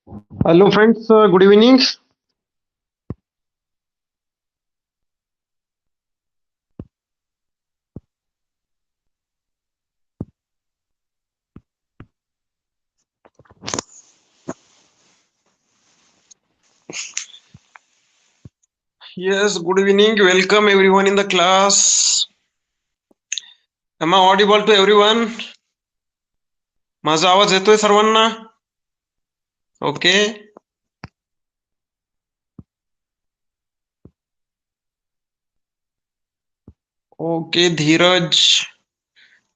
Hello friends, good evening. Yes, good evening. Welcome everyone in the class. Am I audible to everyone? माझा आवाज येतोय सर्वांना? Okay. Okay, Dheeraj,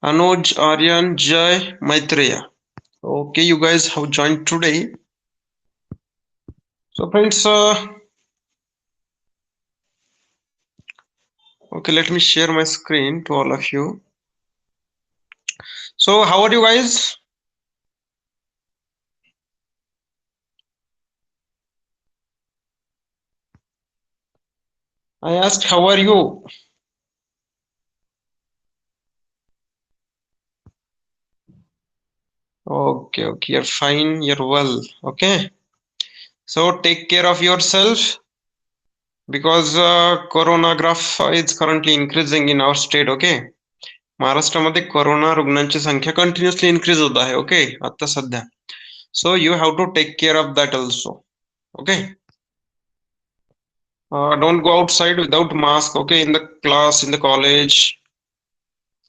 Anuj, Aryan, Jay, Maitreya. Okay, you guys have joined today. So friends, okay, let me share my screen to all of you. So how are you guys? I asked how are you? Okay, you're fine, you're well. Okay. So take care of yourself because corona graph is currently increasing in our state. Okay. महाराष्ट्रामध्ये corona रुग्णांची संख्या continuously increase होत आहे. Okay आता सध्या. So you have to take care of that also. Okay. Don't go outside without mask. Okay. In the class, in the college.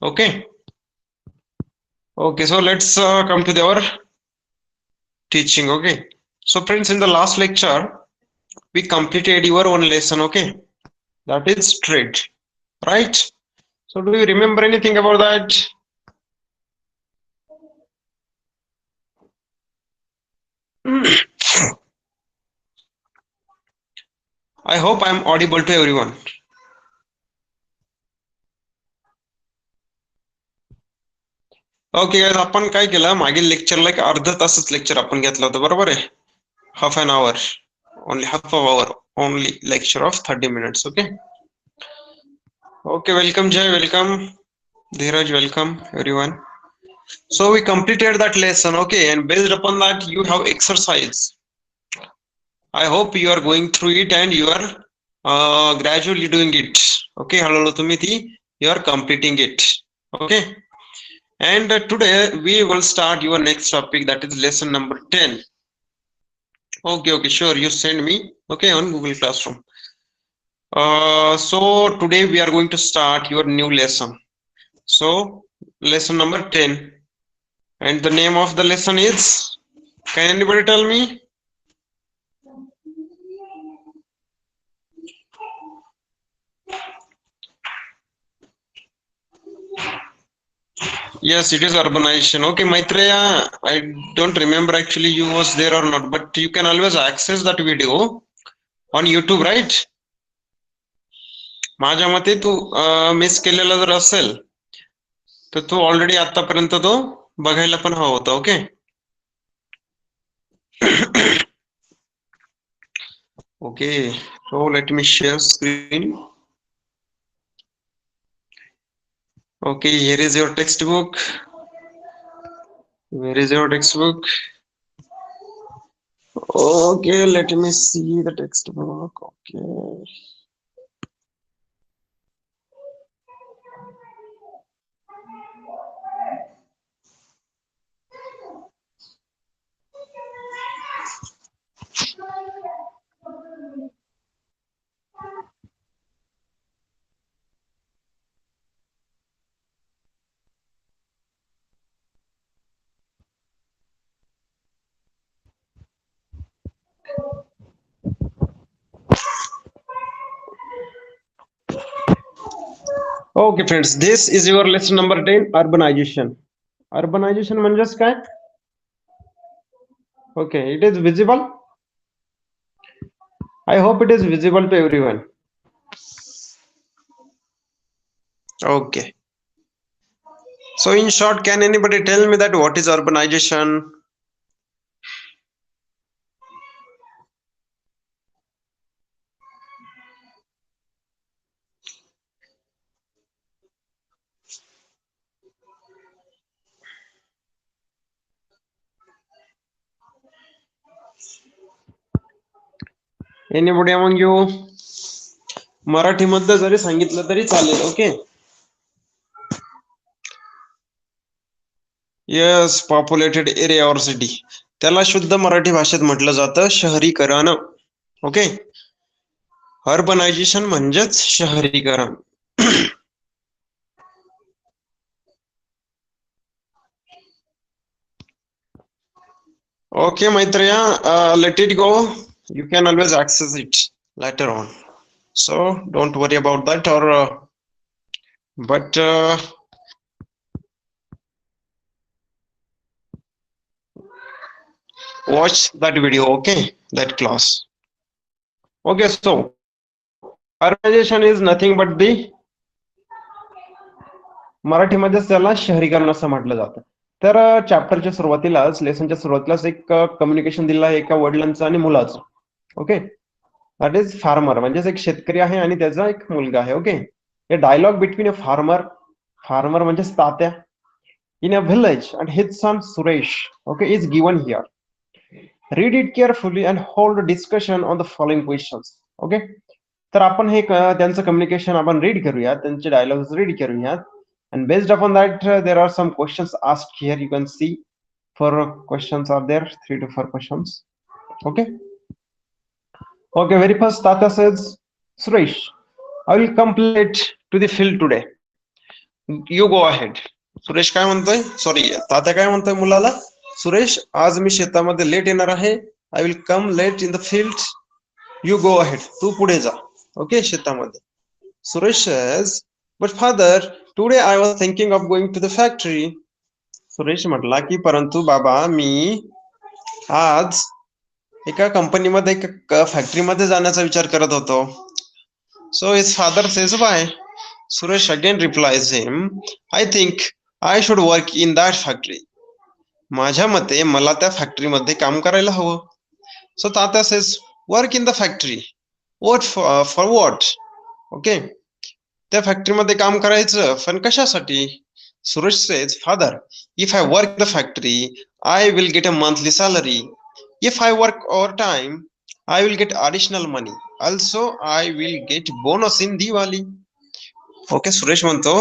Okay. Okay, so let's come to our teaching. Okay. So friends, in the last lecture, we completed your one lesson. Okay. That is trade. Right. So do you remember anything about that? I hope I'm audible to everyone. Okay guys, आपण काय केलं मागील लेक्चरला एक अर्धा तासच lecture आपण घेतलं होतं, बरोबर आहे. Half an hour, only half hour, only lecture of 30 minutes. Okay. Okay, welcome Jay, welcome Dheeraj, welcome everyone. So we completed that lesson. Okay, and based upon that you have exercise. I hope you are going through it and you are gradually doing it. Okay, हळूहळू तुम्ही ती you are completing it. Okay. And today we will start your next topic, that is lesson number 10. Okay, sure. You send me. Okay, on Google Classroom. So today we are going to start your new lesson. So lesson number 10. And the name of the lesson is, can anybody tell me? Yes, it is urbanization. Okay, Maitreya, I don't remember actually you was there or not, but you can always access that video on YouTube, right? माझ्या मते तू miss केलेला जर असेल तर तू already आतापर्यंत तो बघायला पण हवा होता. Okay. Okay, so let me share screen. Okay, here is your textbook. Where is your textbook? Okay, let me see the textbook. Okay. Okay friends, this is your lesson number 10, urbanization. Urbanization म्हणजेच काय? Okay, it is visible. I hope it is visible to everyone. Okay. So in short, can anybody tell me that what is urbanization? Anybody among you? मराठीमध्ये जरी सांगितलं तरी चालेल. Okay. Yes, populated area or city, त्याला शुद्ध मराठी भाषेत म्हटलं जातं शहरीकरण. ओके. अर्बनायझेशन म्हणजेच शहरीकरण. Okay, Maitreya, let it go. You can always access it later on. So don't worry about that. But watch that video. Okay, that class. Okay, so urbanization is nothing but the मराठीमध्ये त्याला शहरीकरण असं म्हटलं जातं. तर चॅप्टरच्या सुरुवातीलाच, लेसनच्या सुरुवातीलाच एक कम्युनिकेशन दिलं आहे एका वडिलांचं आणि मुलाचं. ओके. दॅट इज फार्मर, म्हणजेच एक शेतकरी आहे आणि त्याचा एक मुलगा आहे. Okay. A dialogue between a farmer म्हणजेच Tatya, in a village and his son Suresh, okay, is given here. Read it carefully and hold a discussion on the following questions. Okay. तर आपण हे त्यांचं कम्युनिकेशन आपण रीड करूयात, त्यांचे dialogues read करूयात, and based upon that there are some questions asked here. You can see 4 questions are there, 3 to 4 questions. Okay. Okay, very first Tata says, Suresh, I will come late to the field today. You go ahead. Suresh काय म्हणतोय, sorry Tatya काय म्हणतोय मुलाला, सुरेश आज मी शेतामध्ये late येणार आहे. I will come late in the field. You go ahead, तू पुढे जा. ओके, शेतामध्ये. Suresh says, but father today I was thinking of going to the factory. Suresh म्हटला की परंतु बाबा मी आज एका कंपनीमध्ये, एका फॅक्टरीमध्ये जाण्याचा विचार करत होतो. So his father says bye. Suresh again replies him, I think I should work in that factory. माझ्या मते मला त्या फॅक्टरीमध्ये काम करायला हवं. So Tatya says, work in the factory, what for what? Okay. त्या फॅक्टरीमध्ये काम करायचं, पण कशासाठी? Suresh says, father, if I work the factory I will get a monthly salary. If I work over time I will get additional money. Also I will get bonus in Diwali. Okay. Suresh म्हणतो,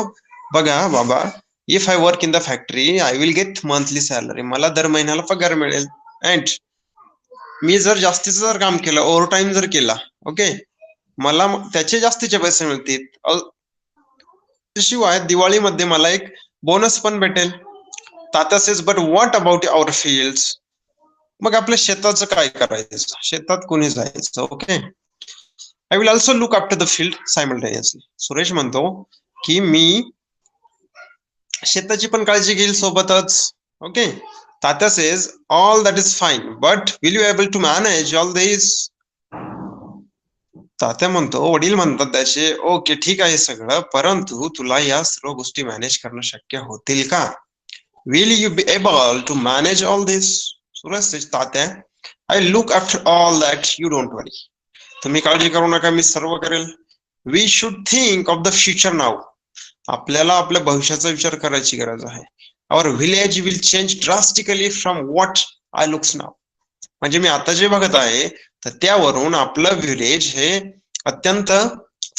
बघा बाबा, if I work in the factory I will get monthly salary, मला दर महिन्याला पगार मिळेल. And मी जर जास्तीचं जर काम केलं, ओव्हर टाइम जर केला, ओके, मला त्याचे जास्तीचे पैसे मिळतील. शिवाय दिवाळीमध्ये मला एक बोनस पण भेटेल. Tatya says, but what about our fields? मग आपल्या शेताचं काय करायचं, शेतात कोणी जायचं? Okay. I will also look after the field simultaneously. Suresh म्हणतो की मी शेताची पण काळजी घेईल सोबतच. Okay. Tatya says, all that is fine, but will you able to manage all this? Tatya म्हणतो, वडील म्हणतात त्याचे, ओके ठीक आहे सगळं, परंतु तुला या सर्व गोष्टी मॅनेज करणं शक्य होतील का? Will you be able to manage all this? Suresh says, Tatya, I look after all that, you don't worry. तुम्ही काळजी करू नका, मी सर्व करेल. We should think of the future now. आपल्याला आपल्या भविष्याचा विचार करायची गरज आहे. Our village will change drastically from what I looks now. म्हणजे मी आता जे बघत आहे तर त्यावरून आपलं व्हिलेज हे अत्यंत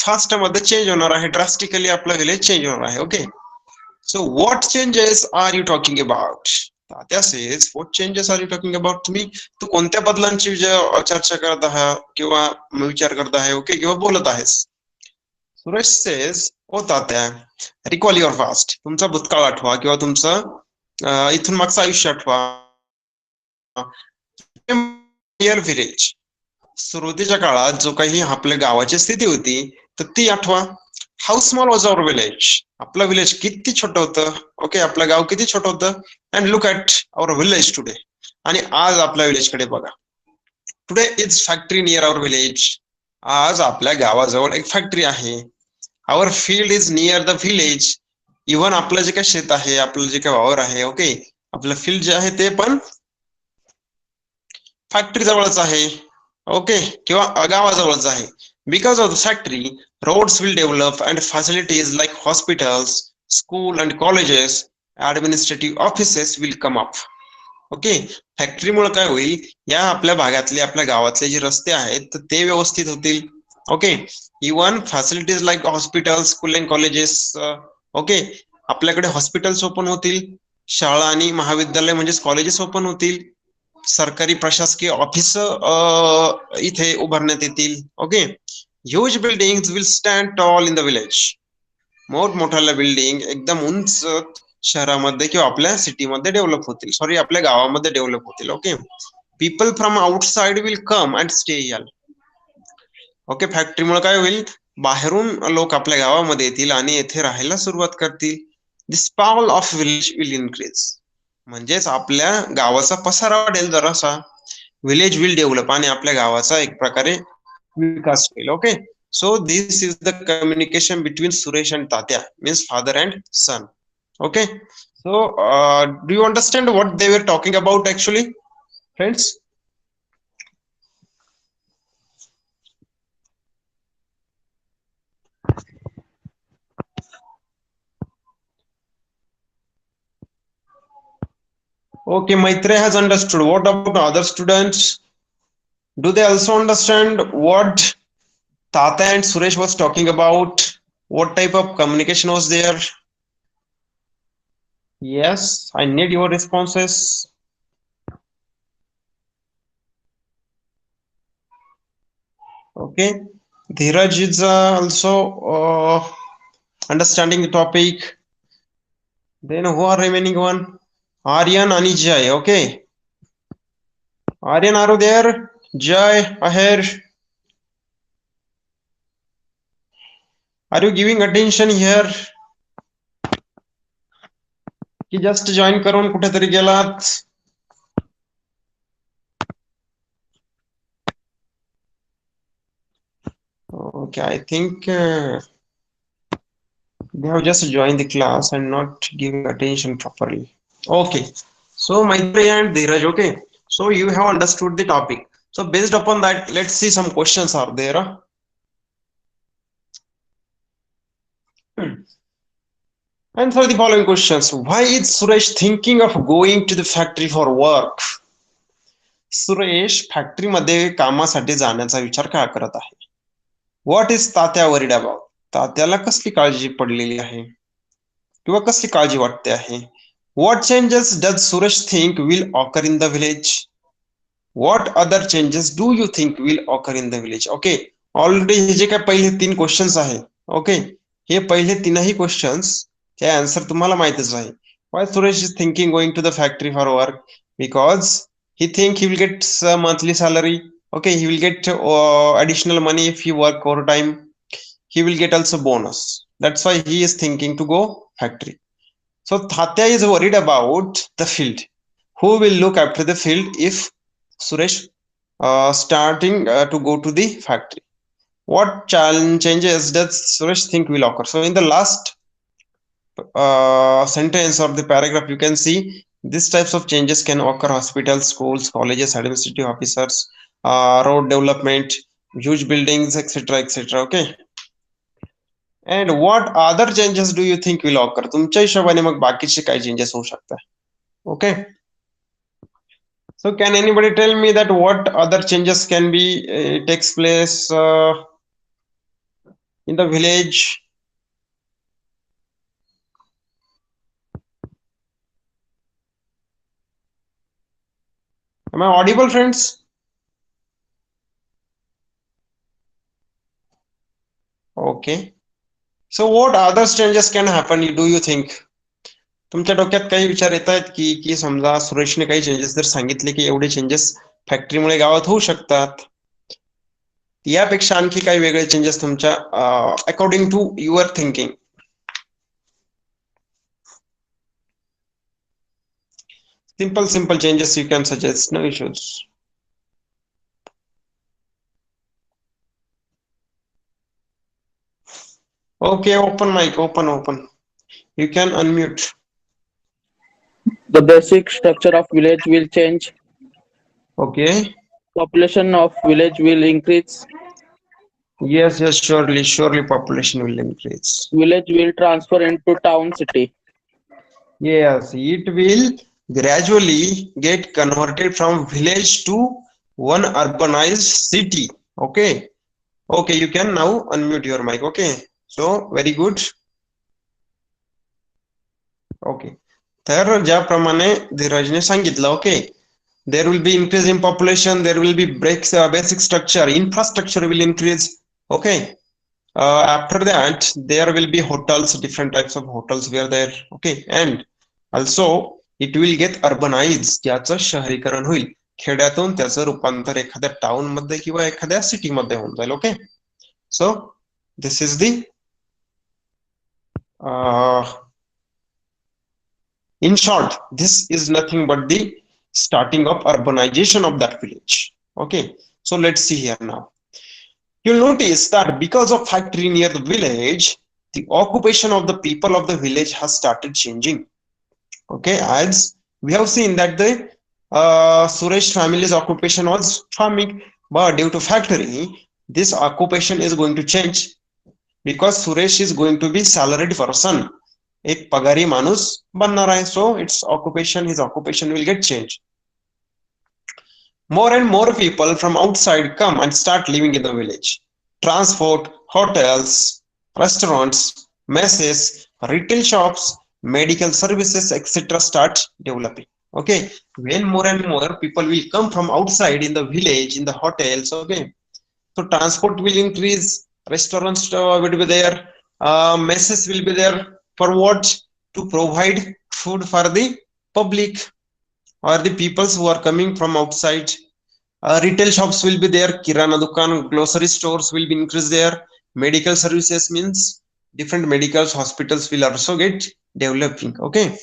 फास्ट मध्ये चेंज होणार आहे. ड्रास्टिकली आपलं व्हिलेज चेंज होणार आहे. Okay. So what changes are you talking about? Tatya says, what changes are you talking about? तू कोणत्या बदलांची चर्चा करत आहात किंवा विचार करत आहे, ओके, किंवा बोलत आहेस? Suresh says, oh Tatya, recall your past. तुमचा भूतकाळ आठवा किंवा तुमचं इथून मागचं आयुष्य आठवा. व्हिलेज, सुरुवातीच्या काळात जो काही आपल्या गावाची स्थिती होती तर ती आठवा. How small was our village? आपलं विलेज किती छोटं होतं. ओके. आपलं गाव किती छोटं होतं. And look at our village today. आणि आज आपल्या विलेज कडे बघा. Today is factory near our village. आज आपल्या गावाजवळ एक फॅक्टरी आहे. Our field is near the village. Even आपलं जे काही शेत आहे, आपलं जे काही वावर आहे, ओके, आपलं फील्ड जे आहे ते पण फॅक्टरी जवळच आहे. ओके. किंवा गावाजवळच आहे. Because of the factory roads will develop and facilities like hospitals, school and colleges, administrative offices will come up. Okay, फॅक्टरीमुळे काय होईल, या आपल्या भागातले आपल्या गावातले जे रस्ते आहेत तर ते व्यवस्थित होतील. Okay, even facilities like hospitals, school and colleges. Okay, आपल्याकडे हॉस्पिटल्स ओपन होतील, शाळा आणि महाविद्यालय म्हणजेच कॉलेजेस ओपन होतील, सरकारी प्रशासकीय ऑफिस इथे उभारण्यात येतील. Okay, huge buildings will stand tall in the village. मोठमोठ्या बिल्डिंग एकदम उंच शहरामध्ये किंवा आपल्या सिटीमध्ये डेव्हलप होतील, सॉरी आपल्या गावामध्ये डेव्हलप होतील. Okay, people from outside will come and stay here. Okay, फॅक्टरीमुळे काय होईल, बाहेरून लोक आपल्या गावामध्ये येतील आणि येथे राहायला सुरुवात करतील. The span of village will increase. म्हणजेच आपल्या गावाचा पसारा वाढेल जरासा, विलेज विल डेव्हलप आणि आपल्या गावाचा एक प्रकारे विकास होईल. Okay, so this is the communication between Suresh and Tatya, means father and son. Okay, so do you understand what they were talking about actually, friends? Okay, Maitreya has understood. What about other students? Do they also understand what Tata and Suresh was talking about? What type of communication was there? Yes, I need your responses. Okay, Dheeraj is also understanding the topic. Then who are remaining one? Aryan and Jai. Okay, Aryan, are you there? Jai, Aher, are you giving attention here? की just join करून कुठेतरी गेलात? Okay, I think they have just joined the class and not giving attention properly. Okay, so Maitreya and Dheeraj, okay, so you have understood the topic. So based upon that, let's see some questions are there. Answer the following questions. Why is Suresh thinking of going to the factory for work? Suresh फॅक्टरीमध्ये कामासाठी जाण्याचा विचार का करत आहे? What is Tatya worried about? तात्याला कसली काळजी पडलेली आहे किंवा कसली काळजी वाटते आहे? What changes does Suresh think will occur in the village? What other changes do you think will occur in the village? Okay, already हे जे काय पहिले 3 क्वेश्चन्स आहे, ओके, हे पहिले 3ही क्वेश्चन्स चे आन्सर तुम्हाला माहितच आहे. Why Suresh is thinking going to the factory for work? Because he think he will get some monthly salary. Okay, he will get additional money if he work overtime. He will get also bonus. That's why he is thinking to go factory. So Tatya is worried about the field. Who will look after the field if Suresh starting to go to the factory? What changes does Suresh think will occur? So in the last sentence of the paragraph, you can see these types of changes can occur: hospitals, schools, colleges, administrative officers, road development, huge buildings, etc., etc. Okay, and what other changes do you think will occur? तुमच्या हिशोबाने मग बाकीचे काय changes होऊ शकतात? Okay, so can anybody tell me that what other changes can be takes place in the village? Am I audible, friends? Okay, so what other changes can happen, do you think? तुमच्या डोक्यात काही विचार येत आहेत की समजा सुरेशने काही चेंजेस जर सांगितले की एवढे चेंजेस फॅक्टरीमुळे गावात होऊ शकतात, यापेक्षा आणखी काही वेगळे चेंजेस तुमच्या according to your thinking? simple changes you can suggest, no issues. Okay, open mic, open, you can unmute. The basic structure of village will change. Okay, Population of village will increase. yes, surely population will increase. Village will transfer into town city. Yes, it will gradually get converted from village to one urbanized city. Okay. Okay, you can now unmute your mic. Okay, so very good. Okay, तर ज्याप्रमाणे धीरजने सांगितलं, okay, there will be increase in population, there will be basic structure, infrastructure will increase. Okay, after that there will be hotels, different types of hotels were there. Okay, and also it will get urbanized, ज्याचं शहरीकरण होईल, खेड्यातून त्याचं रूपांतर एखाद्या town मध्ये किंवा एखाद्या city मध्ये होऊन जाईल. Okay, so this is the in short, this is nothing but the starting of urbanization of that village. Okay, so let's see here now. You'll notice that because of factory near the village, the occupation of the people of the village has started changing. Okay, as we have seen that the Suresh family's occupation was farming, but due to factory, this occupation is going to change because Suresh is going to be salaried person. एक पगारी माणूस बनणार आहे, so its occupation, his occupation will get changed. More and more people from outside come and start living in the village. Transport, hotels, restaurants, messes, retail shops, medical services, etc. start developing. Okay, when more and more people will come from outside in the village, in the hotels. Okay, so transport will increase, restaurants will be there, messes will be there. For what? To provide food for the public or the peoples who are coming from outside. Retail shops will be there, kirana dukan, grocery stores will be increased there. Medical services means different medicals, hospitals will also get developing. Okay,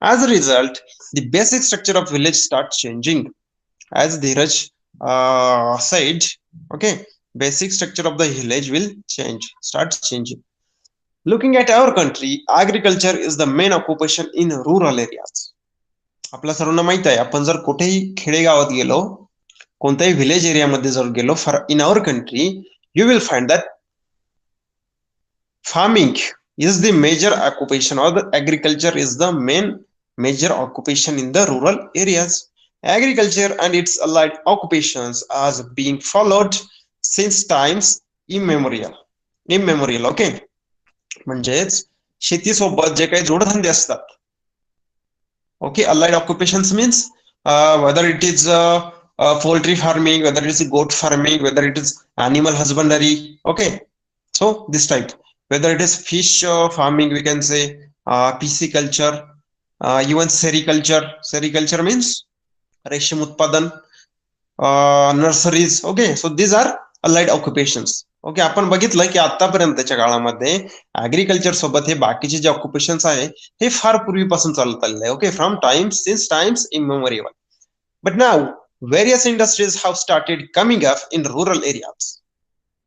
as a result, the basic structure of village starts changing, as Dheeraj said. Okay, basic structure of the village will start changing. Looking at our country, agriculture is the main occupation in rural areas. आपल्या सर्वांना माहित आहे, आपण जर कुठेही खेडेगावात गेलो, कोणत्याही विलेज एरियामध्ये जर गेलो, for in our country you will find that farming is the major occupation, or the agriculture is the main major occupation in the rural areas. Agriculture and its allied occupations are being followed since times immemorial. Okay, म्हणजेच शेतीसोबत जे काही जोडधंदे असतात. Okay, allied occupations means whether it is poultry farming, whether it is goat farming, whether it is animal husbandry. Okay, so this type, whether it is fish farming, we can say pisciculture, even sericulture. Sericulture means रेशीम उत्पादन, nurseries. Okay, so these are allied occupations. Okay, आपण बघितलं की आतापर्यंतच्या काळामध्ये agriculture सोबत हे बाकीचे जे ऑक्युपेशन्स आहे हे फार पूर्वीपासून चालत आलेले आहे. Okay, from times since times immemorial. But now various industries have started coming up in rural areas.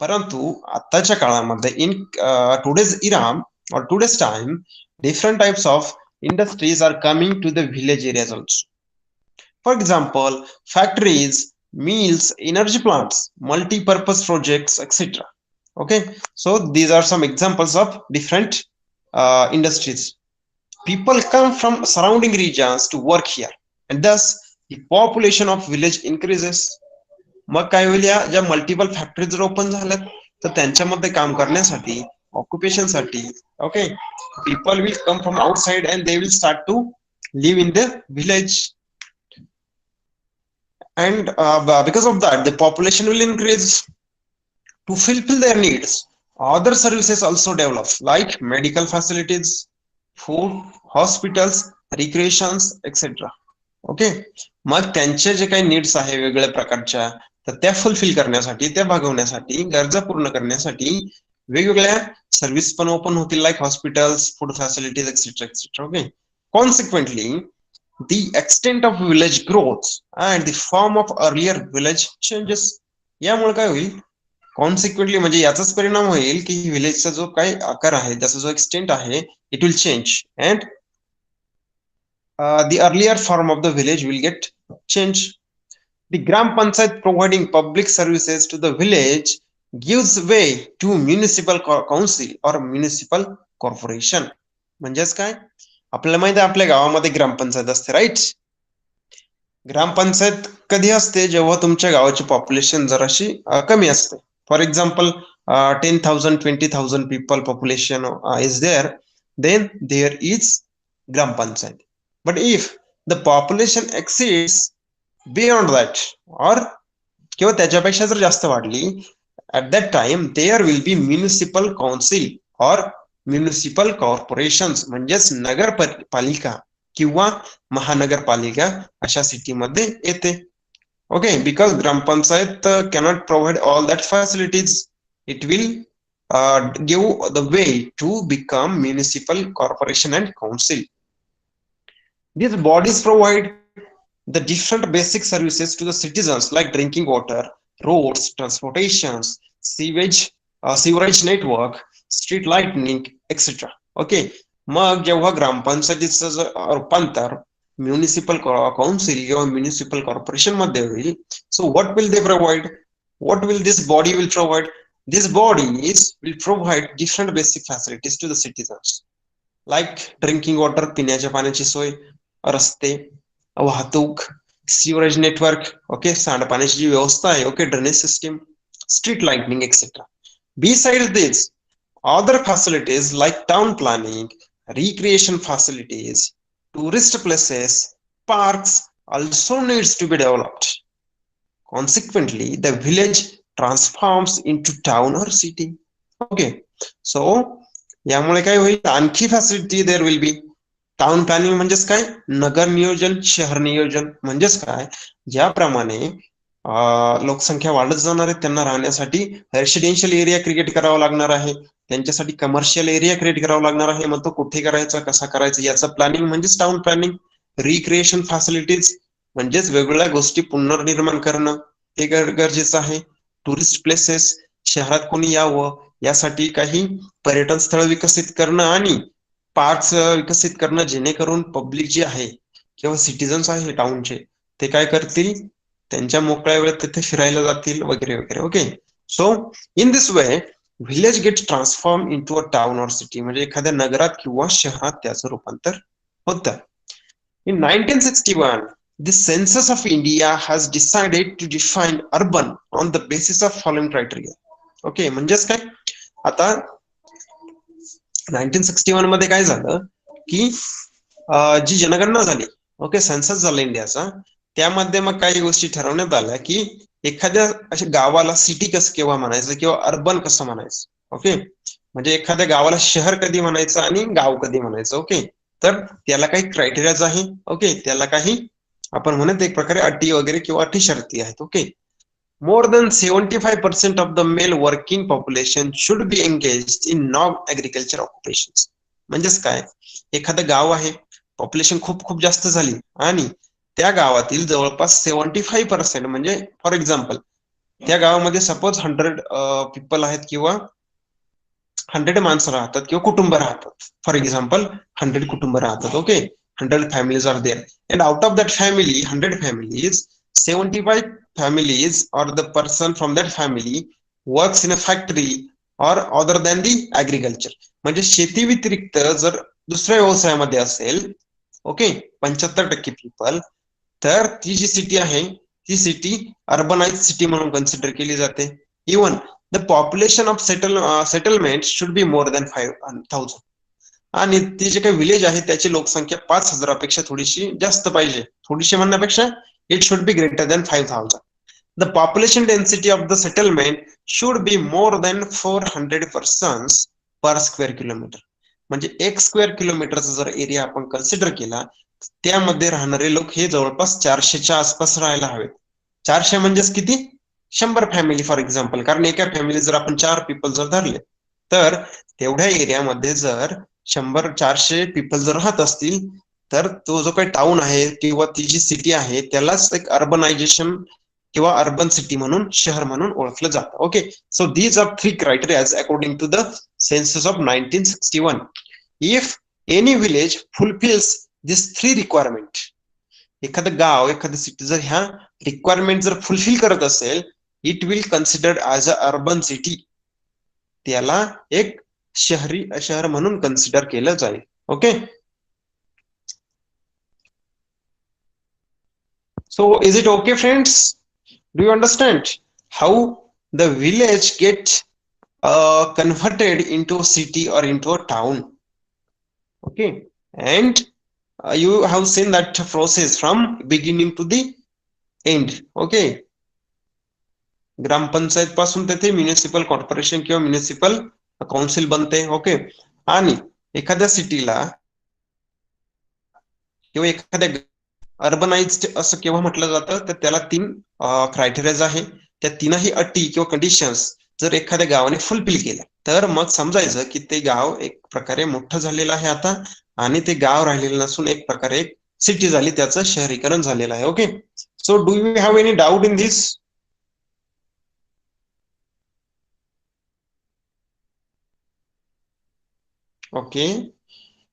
परंतु आताच्या काळामध्ये in today's era or today's time, different types of industries are coming to the village areas also. For example, factories, mills, energy plants, multi-purpose projects, etc. Okay, so these are some examples of different industries. People come from surrounding regions to work here, and thus the population of village increases. मग काय होईल, या ज्या multiple factories जर open झाल्यात तर त्यांच्यामध्ये काम करण्यासाठी, ऑक्युपेशन साठी, okay, people will come from outside and they will start to live in the village. And because of that, the population will increase. To fulfill their needs, other services also develop, like medical facilities, food, hospitals, recreations, etc. Okay, मग त्यांचे जे काही needs आहे वेगवेगळ्या प्रकारच्या, तर त्या fulfil करण्यासाठी, त्या भागवण्यासाठी, गरजा पूर्ण करण्यासाठी वेगवेगळ्या सर्व्हिस पण ओपन होतील, like hospitals, food facilities, etcetera etcetera. Okay, consequently the extent of village growth and the form of earlier village changes. यामुळे काय होईल, कॉन्सिक्वेंटली म्हणजे याचाच परिणाम होईल की विलेजचा जो काही आकार आहे, त्याचा जो एक्सटेंट आहे, it will change, and the earlier form of the village will get changed. The Gram Panchayat providing public services to the village gives way to municipal council or municipal corporation. म्हणजेच काय, आपल्याला माहिती आहे आपल्या गावामध्ये ग्रामपंचायत असते, right? ग्रामपंचायत कधी असते? जेव्हा तुमच्या गावाची पॉप्युलेशन जराशी कमी असते. For example 10,000 20,000 people population is there, then there is gram panchayat. But if the population exceeds beyond that or किंवा त्याच्यापेक्षा जर जास्त वाढली, at that time there will be municipal council or municipal corporations, म्हणजेच नगरपालिका किंवा महानगरपालिका अशा सिटीमध्ये येते. Okay, because gram panchayat cannot provide all that facilities, it will give the way to become municipal corporation and council. These bodies provide the different basic services to the citizens like drinking water, roads, transportations, sewerage network, street lighting, etc. Okay, मग जेव्हा ग्रामपंचायतीचं रूपांतर municipal council किंवा municipal corporation मध्ये होईल, so what will they provide? What will this body will provide? These bodies will provide different basic facilities to the citizens, like drinking water, पिण्याच्या पाण्याची सोय, रस्ते, वाहतूक, sewerage network, okay, सांडपाण्याची जी व्यवस्था आहे, okay, drainage system, street lightning etcetera. Besides this, other facilities like town planning, recreation facilities, tourist places, parks also needs to be developed. Consequently, the village transforms into town or city. Okay, so यामुळे काय होईल? आणखी facility there will be. Town planning म्हणजेच काय? नगर नियोजन, शहर नियोजन म्हणजेच काय? ज्याप्रमाणे लोकसंख्या वाढत जाणार आहे, त्यांना राहण्यासाठी रेसिडेन्शियल एरिया क्रिएट करावा लागणार आहे, त्यांच्यासाठी कमर्शियल एरिया क्रिएट करावा लागणार आहे. मग तो कुठे करायचा, कसा करायचा, याचं प्लॅनिंग म्हणजेच टाउन प्लॅनिंग. रिक्रिएशन फॅसिलिटीज म्हणजेच वेगवेगळ्या गोष्टी पुनर्निर्माण करणं, ते गरजेचं आहे. टुरिस्ट प्लेसेस, शहरात कोणी यावं यासाठी काही पर्यटन स्थळ विकसित करणं आणि पार्क्स विकसित करणं, जेणेकरून पब्लिक जे आहे किंवा सिटीजन्स आहे टाउनचे, ते काय करतील? त्यांच्या मोकळ्या वेळेत तिथे फिरायला जातील वगैरे वगैरे. Okay, so in this way village gets transform into a town or city, म्हणजे एखाद्या नगरात किंवा शहरात त्याचं रूपांतर होतं. In 1961, the Census of India has decided to define urban on the basis of following criteria. Okay, म्हणजेच काय? आता 1961 मध्ये काय झालं की जी जनगणना झाली, ओके, सेन्सस झाला इंडियाचा, त्यामध्ये मग काही गोष्टी ठरवण्यात आल्या की एखाद्या अशा गावाला सिटी कसं केव्हा म्हणायचं किंवा अर्बन कसं म्हणायचं. ओके, म्हणजे एखाद्या गावाला शहर कधी म्हणायचं आणि गाव कधी म्हणायचं. ओके, तर त्याला काही क्रायटेरियाज आहे. ओके, त्याला काही आपण म्हणत एक प्रकारे अटी वगैरे किंवा अटी शर्ती आहेत. Okay, more than 75% of the male working population should be engaged in non-agriculture occupations. म्हणजेच काय? एखादं गाव आहे, पॉप्युलेशन खूप खूप जास्त झाली आणि त्या गावातील जवळपास 75% म्हणजे फॉर एक्झाम्पल त्या गावामध्ये सपोज 100 पीपल आहेत किंवा 100 माणसं राहतात किंवा कुटुंब राहतात. फॉर एक्झाम्पल 100 कुटुंब राहतात. Okay, 100 families are there, and out of that family 100 families, 75 families or the person from that family works in a factory or other than the agriculture. म्हणजे शेती व्यतिरिक्त जर दुसऱ्या व्यवसायामध्ये असेल, ओके, 75% पीपल, तर ती जी सिटी आहे ती सिटी अर्बनाइज सिटी म्हणून कन्सिडर केली जाते. Even the population of settlement should be more than 5,000. आणि ती जे काही विलेज आहे त्याची लोकसंख्या 5,000 पेक्षा थोडीशी जास्त पाहिजे. थोडीशी म्हणण्यापेक्षा it should be greater than 5,000. The population density of the settlement should be more than 400 persons per square kilometer. म्हणजे 1 स्क्वेअर किलोमीटरचा जर एरिया आपण कन्सिडर केला, त्यामध्ये राहणारे लोक हे जवळपास 400च्या आसपास राहायला हवेत. 400 म्हणजेच किती? 100 फॅमिली फॉर एक्झाम्पल. कारण एका फॅमिली जर आपण 4 पीपल जर धरले, तर तेवढ्या एरियामध्ये जर 100-400 पीपल जर राहत असतील, तर तो जो काही टाउन आहे किंवा ती जी सिटी आहे त्यालाच एक अर्बनायझेशन किंवा अर्बन सिटी म्हणून, शहर म्हणून ओळखलं जातं. Okay, so these are 3 criterias according to the census of 1961. If any village fulfils this 3 requirement, एखादं गाव, एखादं सिटी जर ह्या रिक्वायरमेंट जर फुलफिल करत असेल, it will considered as a urban city. त्याला एक शहर म्हणून कन्सिडर केलं जाईल. Okay, So is it okay, friends? Do you understand how the village gets converted into a city or into a town? Okay, and you have seen that process from beginning to the end. Okay, ग्रामपंचायत पासून तेथे municipal corporation किंवा municipal council बनते. Okay, आणि एखाद्या सिटीला किंवा एखाद्या urbanised असं केव्हा म्हटलं जातं, तर त्याला 3 क्रायटेरियाज आहे. त्या तीनही अटी किंवा कंडिशन्स जर एखाद्या गावाने फुलफिल केल्या तर मग समजायचं की ते गाव एक प्रकारे मोठं झालेलं आहे आता, आणि ते गाव राहिलेलं नसून एक प्रकारे एक सिटी झाली, त्याचं शहरीकरण झालेलं आहे. Okay, so do you have any doubt in this? Okay.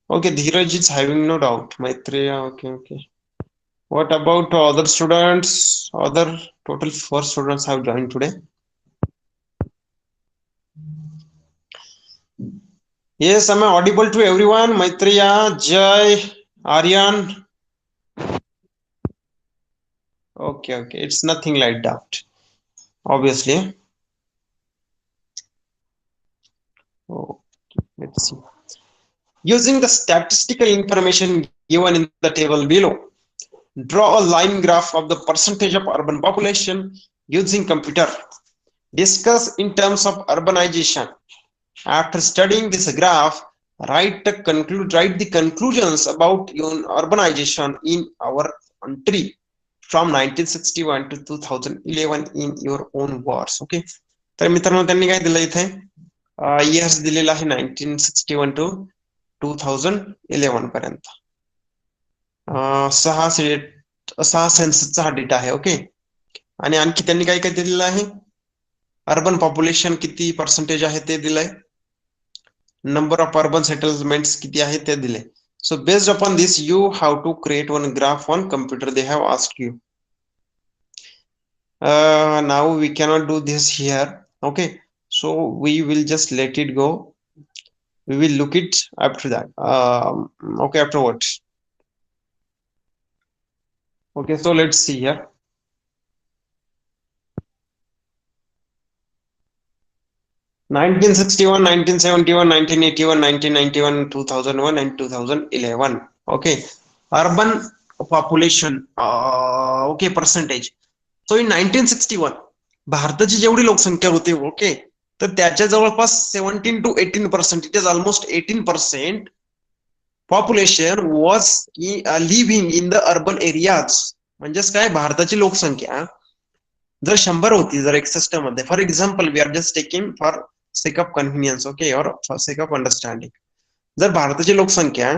Okay, Dheeraj is having no doubt. Maitreya, okay. What about other students? Other total 4 students have joined today. Yes, am I audible to everyone? Maitreya, Jay, Aryan. Okay. It's nothing like that, obviously. Okay, let's see. Using the statistical information given in the table below, draw a line graph of the percentage of urban population using computer. Discuss in terms of urbanization. After studying this graph, write the conclusions about urbanization in our country from 1961 to 2011 in your own words. Okay, तर मित्रांनो त्यांनी काय दिलं इथे years दिलेला आहे 1961 to 2011 पर्यंत. 6 सेन्ससचा हा डेटा आहे. ओके, आणि आणखी त्यांनी काय काय दिलेलं आहे, अर्बन पॉप्युलेशन किती पर्सेंटेज आहे ते दिलंय, नंबर ऑफ अर्बन सेटलमेंट्स किती आहे ते दिले. So based upon this you have to create one graph on computer. They have asked you. Now we cannot do this here. Okay, so we will just let it go. We will look it after that. Okay, afterwards. Okay, so let's see here. (1961, 1971, 1981, 1991, 2001 and 2011). Okay, urban population. Okay, percentage. So in 1961 भारताची जेवढी लोकसंख्या होती, okay, तर त्याच्या जवळपास 17 to 18%, it is almost 18% population was living in the urban areas. म्हणजेच काय, भारताची लोकसंख्या जर 100 होती, जर एक सिस्टम मध्ये, for example we are just taking for sake of convenience, okay, or for sake of understanding, जर भारताची लोकसंख्या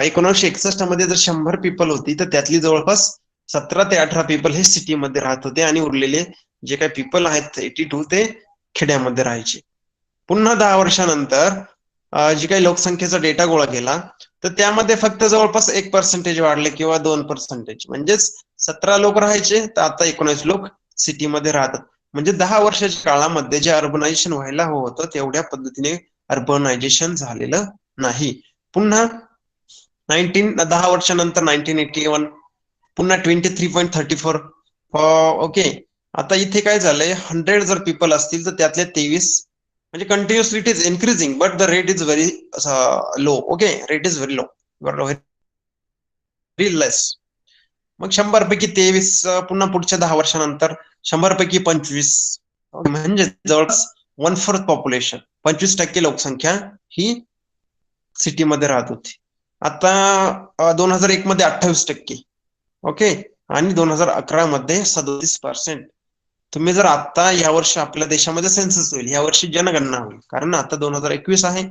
1961 मध्ये जर 100 पीपल होती, तर त्यातली जवळपास 17 ते 18 पीपल हे सिटी मध्ये राहत होते, आणि उरलेले जे काही पीपल आहेत 82 ते खेड्यामध्ये राहायचे. पुन्हा 10 वर्षानंतर जी काही लोकसंख्येचा डेटा गोळा केला, तर त्यामध्ये फक्त जवळपास 1% वाढले किंवा 2%. म्हणजेच 17 लोक राहायचे, तर आता 19 लोक सिटीमध्ये राहतात. म्हणजे 10 वर्षाच्या काळामध्ये जे अर्बनायझेशन व्हायला हवं होतं तेवढ्या पद्धतीने अर्बनायझेशन झालेलं नाही. पुन्हा 10 वर्षानंतर 1981 पुन्हा 23.34. ओके, आता इथे काय झालंय, 100 जर पीपल असतील तर त्यातले 23, म्हणजे continuously it is increasing but the rate is very low. Okay, rate is very low, very less. मग 100 पैकी 23, पुन्हा पुढच्या 10 वर्षानंतर 100 पैकी 25, म्हणजे जवळपास 1/4 पॉप्युलेशन, 25% लोकसंख्या ही सिटीमध्ये राहत होती. आता 2001 मध्ये 28%, ओके, आणि 2011 मध्ये 37%. तुम्ही जर आता या वर्षी आपल्या देशामध्ये सेन्सस होईल, या वर्षी जनगणना होईल, कारण आता 2021 आहे,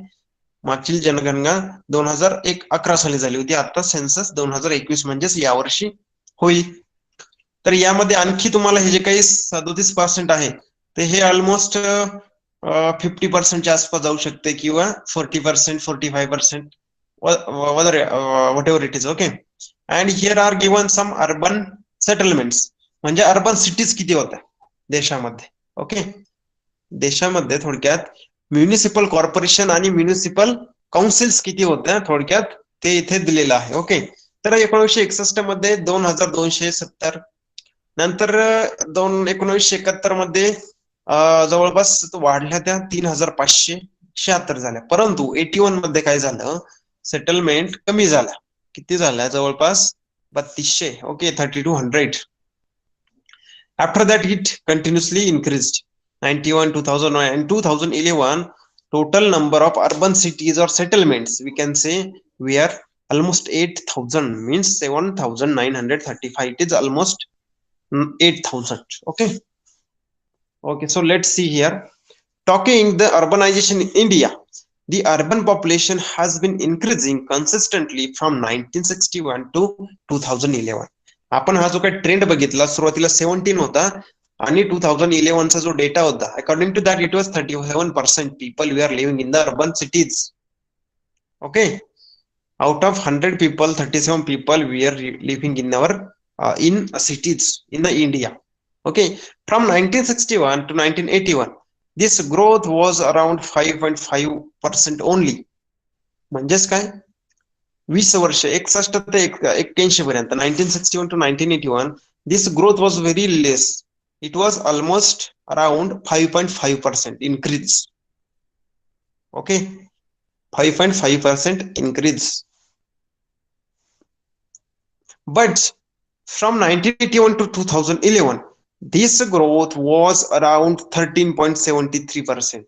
मागची जनगणना 2011 साली झाली होती, आता सेन्सस 2021 म्हणजेच यावर्षी होईल. तर यामध्ये आणखी तुम्हाला हे जे काही 37% आहे, ते हे ऑलमोस्ट 50%च्या आसपास जाऊ शकते, किंवा 40%, 45%, whatever it is. Okay, and here are given some urban settlements, म्हणजे अर्बन सिटीज किती होत्या देशामध्ये. ओके, देशामध्ये थोडक्यात म्युनिसिपल कॉर्पोरेशन आणि म्युनिसिपल काउन्सिल्स किती होत्या, थोडक्यात ते इथे दिलेलं आहे. ओके, तर 1961 मध्ये 2270, नंतर 1971 मध्ये जवळपास वाढल्या त्या 3576 झाल्या. परंतु 81 मध्ये काय झालं, सेटलमेंट कमी झाला. किती झाल्या, जवळपास 3200. Okay, 3200. After that, it continuously increased. 91, 2001, and 2011, total number of urban cities or settlements, we can say we are almost 8,000, means 7,935. It is almost 8,000. Okay. Okay. So let's see here. Talking the urbanization in India, the urban population has been increasing consistently from 1961 to 2011. आपण हा जो काही trend बघितला, सुरुवातीला 17 होता आणि 2011 चा जो डेटा होता, according to that it was 37% people we are living in the urban cities. Okay, out of 100 people, 37 people we are living in our in cities in the India. Okay, from 1961 to 1981, this growth was around 5.5% only. म्हणजेच काय, 20 वर्ष 61 ते 81 पर्यंत, 1961 to 1981, this growth was very less. It was almost around 5.5% increase. Okay, 5.5% increase. But from 1981 to 2011, this growth was around 13.73%.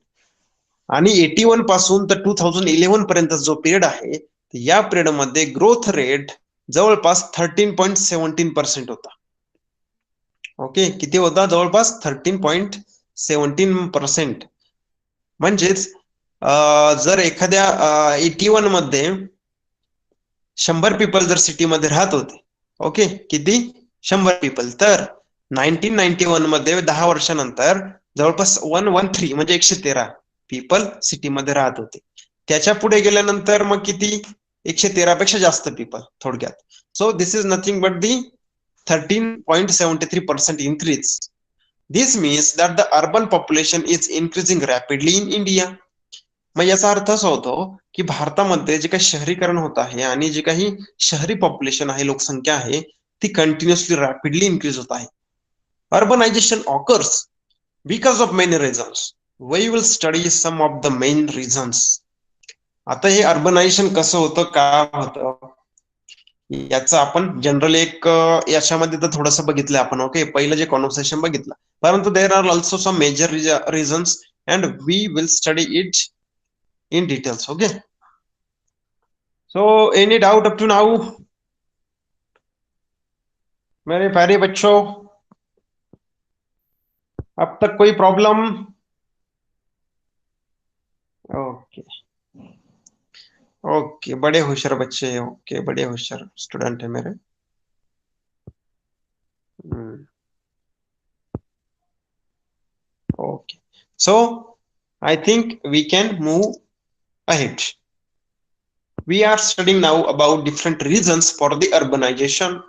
आणि 81 पासून तर 2011 पर्यंत जो पिरियड आहे, या पिरियड मध्ये ग्रोथ रेट जवळपास 13.17% होता. ओके, किती होता, जवळपास 13.17%. म्हणजेच जर एखाद्या 81 मध्ये 100 पीपल जर सिटीमध्ये राहत होते, ओके, किती 100 पीपल, तर 1991 मध्ये 10 वर्षानंतर जवळपास 113 म्हणजे 113 पीपल सिटीमध्ये राहत होते. त्याच्या पुढे गेल्यानंतर मग किती, 113 पेक्षा जास्त पीपल थोडक्यात. सो this is nothing but the 13.73% increase. This means that the urban population is increasing rapidly in India. मग याचा अर्थ असा होतो की भारतामध्ये जे काही शहरीकरण होत आहे आणि जे काही शहरी पॉप्युलेशन आहे, लोकसंख्या आहे, ती कंटिन्युअसली रॅपिडली इन्क्रीज होत आहे. Urbanisation occurs because of many reasons. We will study some of the main reasons. आता हे अर्बनायझेशन कसं होतं, का होतं, याचं आपण जनरल एक याच्यामध्ये तर थोडंसं बघितलं आपण. ओके, पहिलं जे कॉन्व्हर्सेशन बघितलं, परंतु there are also some major reasons and we will study it in details. Okay, so any doubt up to now, मेरे प्यारे बच्चों, अब तक कोई प्रॉब्लम? ओके ओके, बड़े होशियार बच्चे. ओके, बड़े होशियार स्टूडेंट है मेरे. Okay, so I think we can move ahead. We are studying now about different reasons for the urbanization.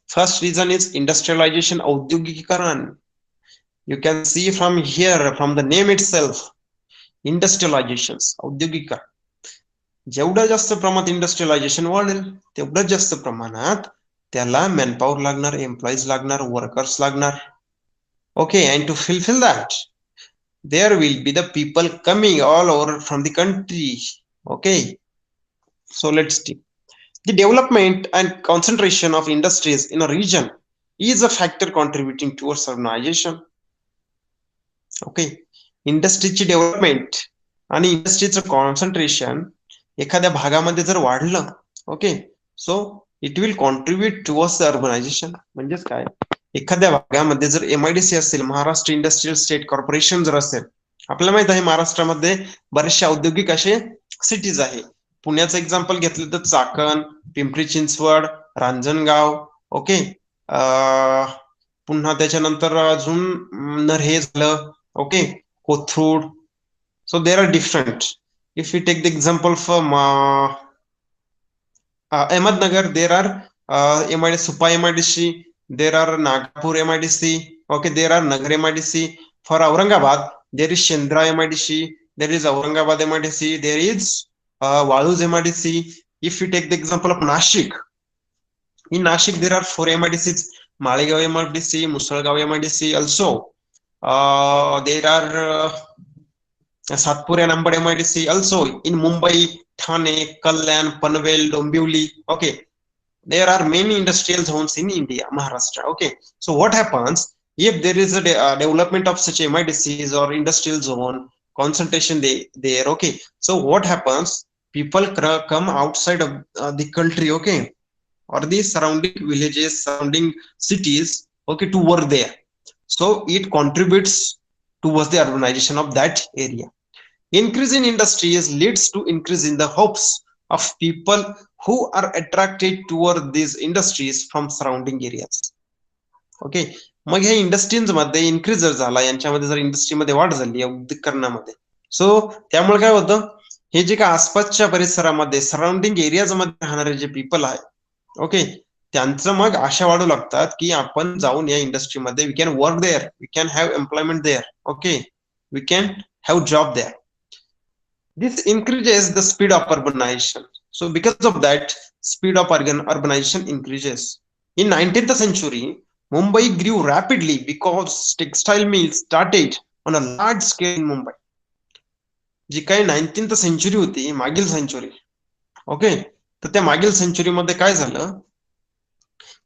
First reason is industrialization, औद्योगिकीकरण. You can see from here, from the name itself, industrializations, औद्योगिकीकरण. जेवढं जास्त प्रमाणात industrialisation वाढेल, तेवढं जास्त प्रमाणात त्याला मॅनपॉवर लागणार, एम्प्लॉईज लागणार, वर्कर्स लागणार. Okay, and to fulfil that there will be the people coming all over from the country. Okay, so let's see. The development and concentration of industries in a region is a factor contributing towards urbanization. Okay, इंडस्ट्रीची development आणि इंडस्ट्रीचं concentration एखाद्या भागामध्ये जर वाढलं, okay, so it will contribute towards the urbanisation. म्हणजेच काय, एखाद्या भागामध्ये जर MIDC असेल, महाराष्ट्र इंडस्ट्रियल स्टेट कॉर्पोरेशन जर असेल, आपल्याला माहित आहे महाराष्ट्रामध्ये बरेचसे औद्योगिक असे सिटीज आहे. पुण्याचं एक्झाम्पल घेतलं तर चाकण, पिंपरी चिंचवड, रांजणगाव. ओके, पुन्हा त्याच्यानंतर अजून नरहे झालं. Okay, Kothrud. So there are different. If you take the example from Ahmednagar, there are Supa MIDC, there are Nagpur MIDC. Okay, there are Nagar MIDC. For Aurangabad, there is Shendra MIDC, there is Aurangabad MIDC, there is Waluz MIDC. If you take the example of Nashik, In Nashik, there are 4 MIDCs: Malegaon MIDC, Musalgaon MIDC. Also, there are Satpura and Ambad MIDC. Also, in Mumbai, Thane, Kalyan, Panvel, Dombivli. Okay, there are many industrial zones in India, Maharashtra. Okay, so what happens if there is a development of such MIDCs or industrial zone concentration there? Okay, so what happens? People come outside of the country, okay, or the surrounding villages, surrounding cities, okay, to work there. So it contributes towards the urbanization of that area. Increase in industries leads to increase in the hopes of people who are attracted toward these industries from surrounding areas. Okay, मग ह्या industries मध्ये increase जर झाला, यांच्यामध्ये जर इंडस्ट्रीमध्ये वाढ झाली औद्योगिकरणामध्ये, सो त्यामुळे काय होतं, हे जे काय आसपासच्या परिसरामध्ये सराउंडिंग एरियाज मध्ये राहणारे जे पीपल आहे, ओके, त्यांचं मग आशा वाढू लागतात की आपण जाऊन या इंडस्ट्रीमध्ये we can work there, we can have employment there, okay, we can have job there. This increases the speed of urbanization. So because of that, speed of urbanization increases. In 19th century, Mumbai grew rapidly because textile mills started on a large scale in Mumbai. जी काही 19th century होती, मागील century, okay, तर त्या मागील century मध्ये काय झालं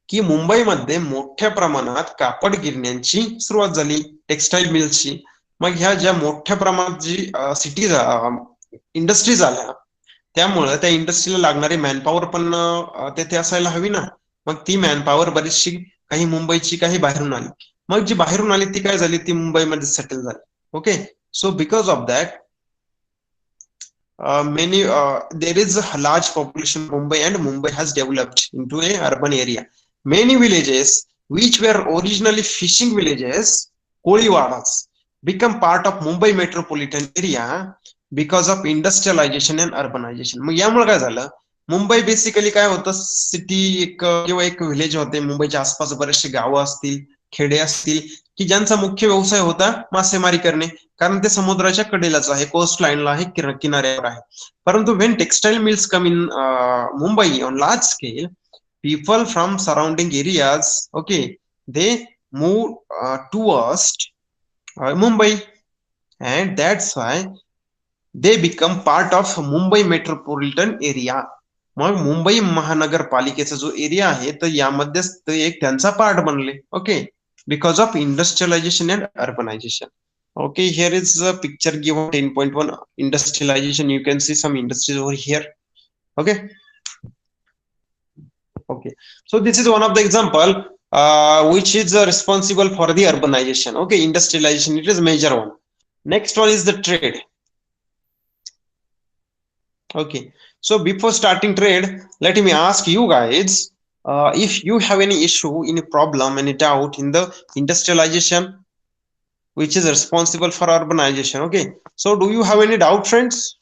की मुंबईमध्ये मोठ्या प्रमाणात कापड गिरण्यांची सुरुवात झाली, टेक्सटाईल मिल्सची. मग ह्या ज्या मोठ्या प्रमाणात जी सिटीज इंडस्ट्रीज आल्या, त्यामुळे त्या इंडस्ट्रीला लागणारी मॅनपॉवर पण तेथे असायला हवी ना. मग ती मॅनपॉवर बरीचशी काही मुंबईची, काही बाहेरून आली. मग जी बाहेरून आली ती काय झाली, ती मुंबईमध्ये सेटल झाली. Okay, so because of that many there is a large population in Mumbai, and Mumbai has developed into a urban area. Many villages which were originally fishing villages, Koliwadas, become part of Mumbai metropolitan area because of industrialization and urbanization. मग यामुळे काय झालं, Mumbai basically काय होतं, city एक किंवा एक village होते. मुंबईच्या आसपास बरेचसे गावं असतील, खेडे असतील, की ज्यांचा मुख्य व्यवसाय होता मासेमारी करणे, कारण ते समुद्राच्या कडेलाच आहे, कोस्ट लाईनला आहे, किनाऱ्यावर आहे. परंतु when textile mills come in Mumbai on large scale, people from surrounding areas, okay, they move towards Mumbai, and that's why they become part of Mumbai metropolitan area. मग मुंबई महानगरपालिकेचा जो एरिया आहे, तर यामध्ये ते एक त्यांचा पार्ट बनले. Okay, because of industrialization and urbanization. Okay, here is a picture given 10.1 industrialization. You can see some industries over here. Okay, okay, so this is one of the example which is responsible for the urbanization. Okay, industrialization, it is major one. Next one is the trade. Okay, so before starting trade, let me ask you guys, if you have any issue, any problem, any doubt in the industrialization which is responsible for urbanization. Okay, so do you have any doubt, friends?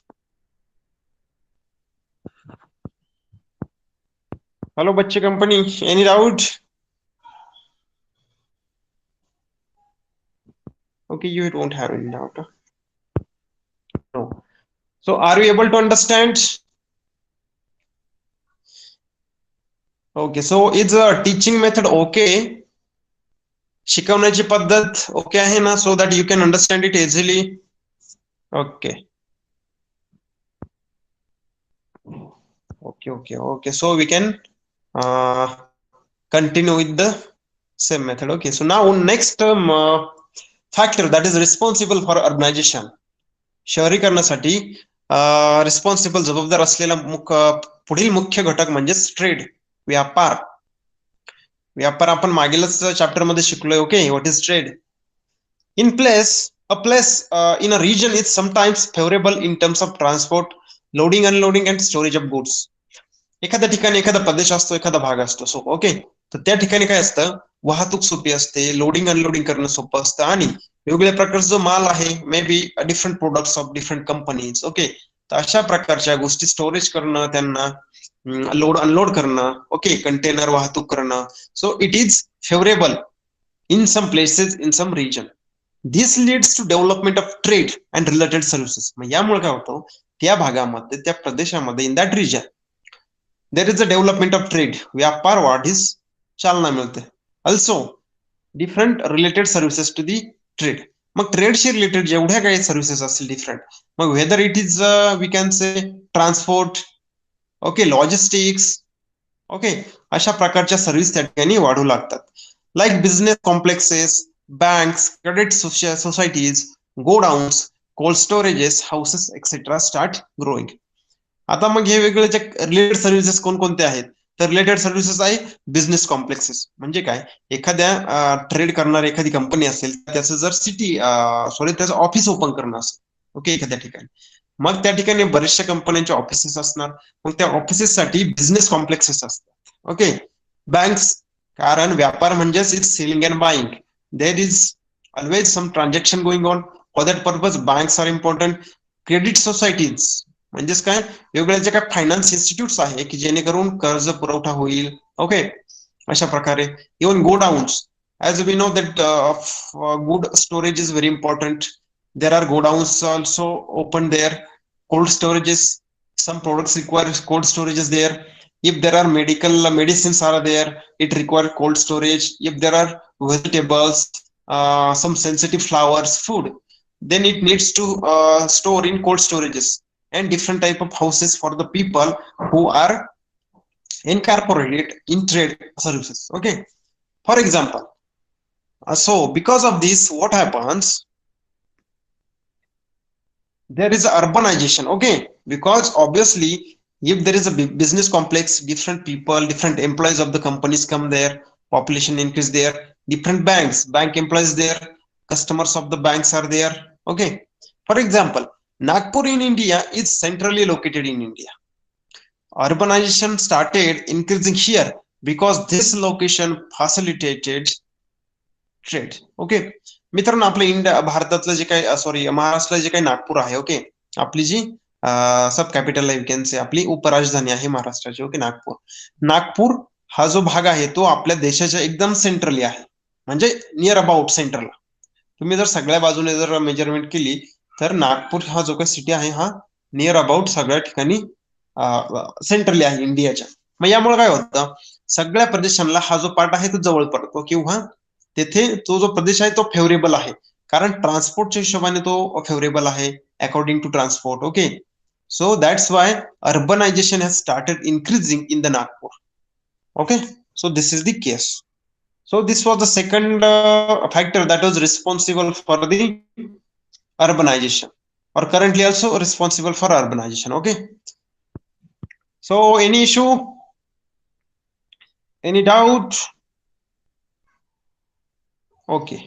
Hello bachche company, any doubt? Okay, you don't have any doubt, huh? No. So are you able to understand? Okay, so is a teaching method okay? शिकवण्याची पद्धत okay आहे ना, so that you can understand it easily? Okay, okay, okay, okay, so we can continue with the same method. Okay, so now next factor that is responsible for urbanization, शहरीकरणासाठी responsible, जबाबदार असलेला पुढील मुख्य घटक म्हणजे trade, व्यापार. व्यापार आपण मागीलच चॅप्टर मध्ये शिकलोय. Okay, what is trade? In a place in a region is sometimes favorable in terms of transport, loading, unloading and storage of goods. एखाद्या ठिकाणी एखादा प्रदेश असतो, एखादा भाग असतो. सो ओके, तर त्या ठिकाणी काय असतं, वाहतूक सोपी असते, लोडिंग अनलोडिंग करणं सोपं असतं, आणि वेगवेगळ्या प्रकारचा जो माल आहे, may be different products of different companies. Okay, तर अशा प्रकारच्या गोष्टी स्टोरेज करणं, त्यांना लोड अनलोड करणं, ओके, कंटेनर वाहतूक करणं. So it is favourable in some places, in some region. This leads to development of trade and related services. मग यामुळे काय होतं, त्या भागामध्ये, त्या प्रदेशामध्ये, in that region, there is a development of trade, व्यापार वाढीस चालना मिळते. Also different related services to the trade. मग ट्रेडशी रिलेटेड जेवढ्या काही सर्व्हिसेस असतील डिफरंट, मग whether it is we can say transport, okay, logistics, okay, अशा प्रकारच्या सर्व्हिस त्या ठिकाणी वाढू लागतात. Like business complexes, banks, credit societies, godowns, cold storages, houses etcetera start growing. आता मग हे वेगळे जे रिलेटेड सर्व्हिसेस कोणकोणते आहेत, तर रिलेटेड सर्व्हिसेस आहे बिझनेस कॉम्प्लेक्सेस. म्हणजे काय, एखाद्या ट्रेड करणारी एखादी कंपनी असेल, त्याचं जर त्याचं ऑफिस ओपन करणं असेल, ओके, एखाद्या ठिकाणी, मग त्या ठिकाणी बऱ्याचशा कंपन्यांचे ऑफिसेस असणार. मग त्या ऑफिसेससाठी बिझनेस कॉम्प्लेक्सेस असतात. ओके, बँक्स, कारण व्यापार म्हणजेच is selling and buying. There is always some transaction going on. For that purpose banks are important. Credit societies म्हणजेच काय, वेगवेगळ्या जे काय फायनान्स इन्स्टिट्यूट्स आहे की जेणेकरून कर्ज पुरवठा होईल. ओके, अशा प्रकारे. Even godowns, as we know that good storage is very important. There are godowns also open there. Cold storages, some products require cold storages there. If there are medical medicines are there, it require cold storage. If there are vegetables, some sensitive flowers, food, then it needs to store in cold storages. And different type of houses for the people who are incorporated in trade services. Okay, for example, so because of this, what happens, there is urbanization. Okay, because obviously if there is a business complex, different people, different employees of the companies come there, population increase there, different bank employees there, customers of the banks are there. Okay, for example, Nagpur in India is centrally located in India. Urbanization started increasing here because this location facilitated trade. Okay मित्रांनो, आपलं India, भारतातलं जे काही, sorry, महाराष्ट्राला जे काही नागपूर आहे, okay, आपली जी सब capital आहे, कॅन्से आपली उपराजधानी आहे महाराष्ट्राची. ओके, नागपूर. नागपूर हा जो भाग आहे तो आपल्या देशाच्या एकदम सेंट्रली आहे, म्हणजे नियर अबाउट सेंट्रलला. तुम्ही जर सगळ्या बाजूने जर मेजरमेंट केली तर नागपूर हा जो काही सिटी आहे हा नियर अबाउट सगळ्या ठिकाणी सेंट्रली आहे इंडियाच्या. मग यामुळे काय होतं, सगळ्या प्रदेशांना हा जो पार्ट आहे तो जवळ पडतो किंवा तेथे तो जो प्रदेश आहे तो फेवरेबल आहे, कारण ट्रान्सपोर्टच्या हिशोबाने तो फेवरेबल आहे according to transport. Okay, so that's why urbanization has started increasing in the Nagpur. Okay, so this is the case. So this was the second factor that was responsible for the urbanization, or currently also responsible for urbanization. Okay, so any issue, any doubt? Okay,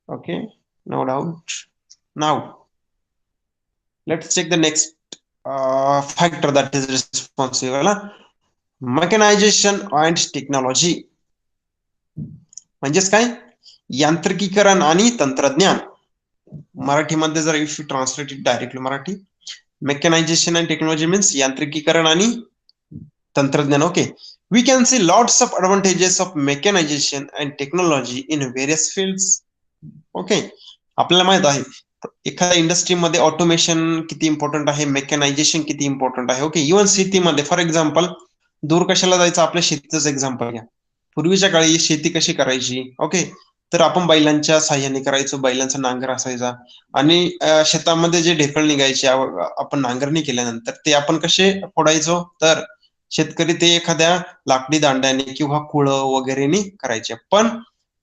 okay, no doubt. Now let's check the next factor that is responsible. Mechanization and technology म्हणजेच काय, यांत्रिकीकरण आणि तंत्रज्ञान. मराठीमध्ये जर if you translate it directly Marathi, mechanisation and technology means यांत्रिकीकरण आणि तंत्रज्ञान. Okay, we can see lots of advantages of mechanisation and technology in various fields. Okay, आपल्याला माहित आहे एखाद्या इंडस्ट्रीमध्ये ऑटोमेशन किती इम्पॉर्टंट आहे, मेकॅनायझेशन किती इम्पॉर्टंट आहे. ओके, इव्हन शेतीमध्ये, फॉर एक्झाम्पल, दूर कशाला जायचं, आपल्या शेतीचं एक्झाम्पल घ्या. पूर्वीच्या काळी शेती कशी करायची, ओके, तर आपण बैलांच्या साह्याने करायचो, बैलांचा नांगर असायचा आणि शेतामध्ये जे ढेकळ निघायचे आपण नांगरणी केल्यानंतर ते आपण कसे फोडायचो, तर शेतकरी ते एखाद्या लाकडी दांड्याने किंवा कुळं वगैरेने करायचे. पण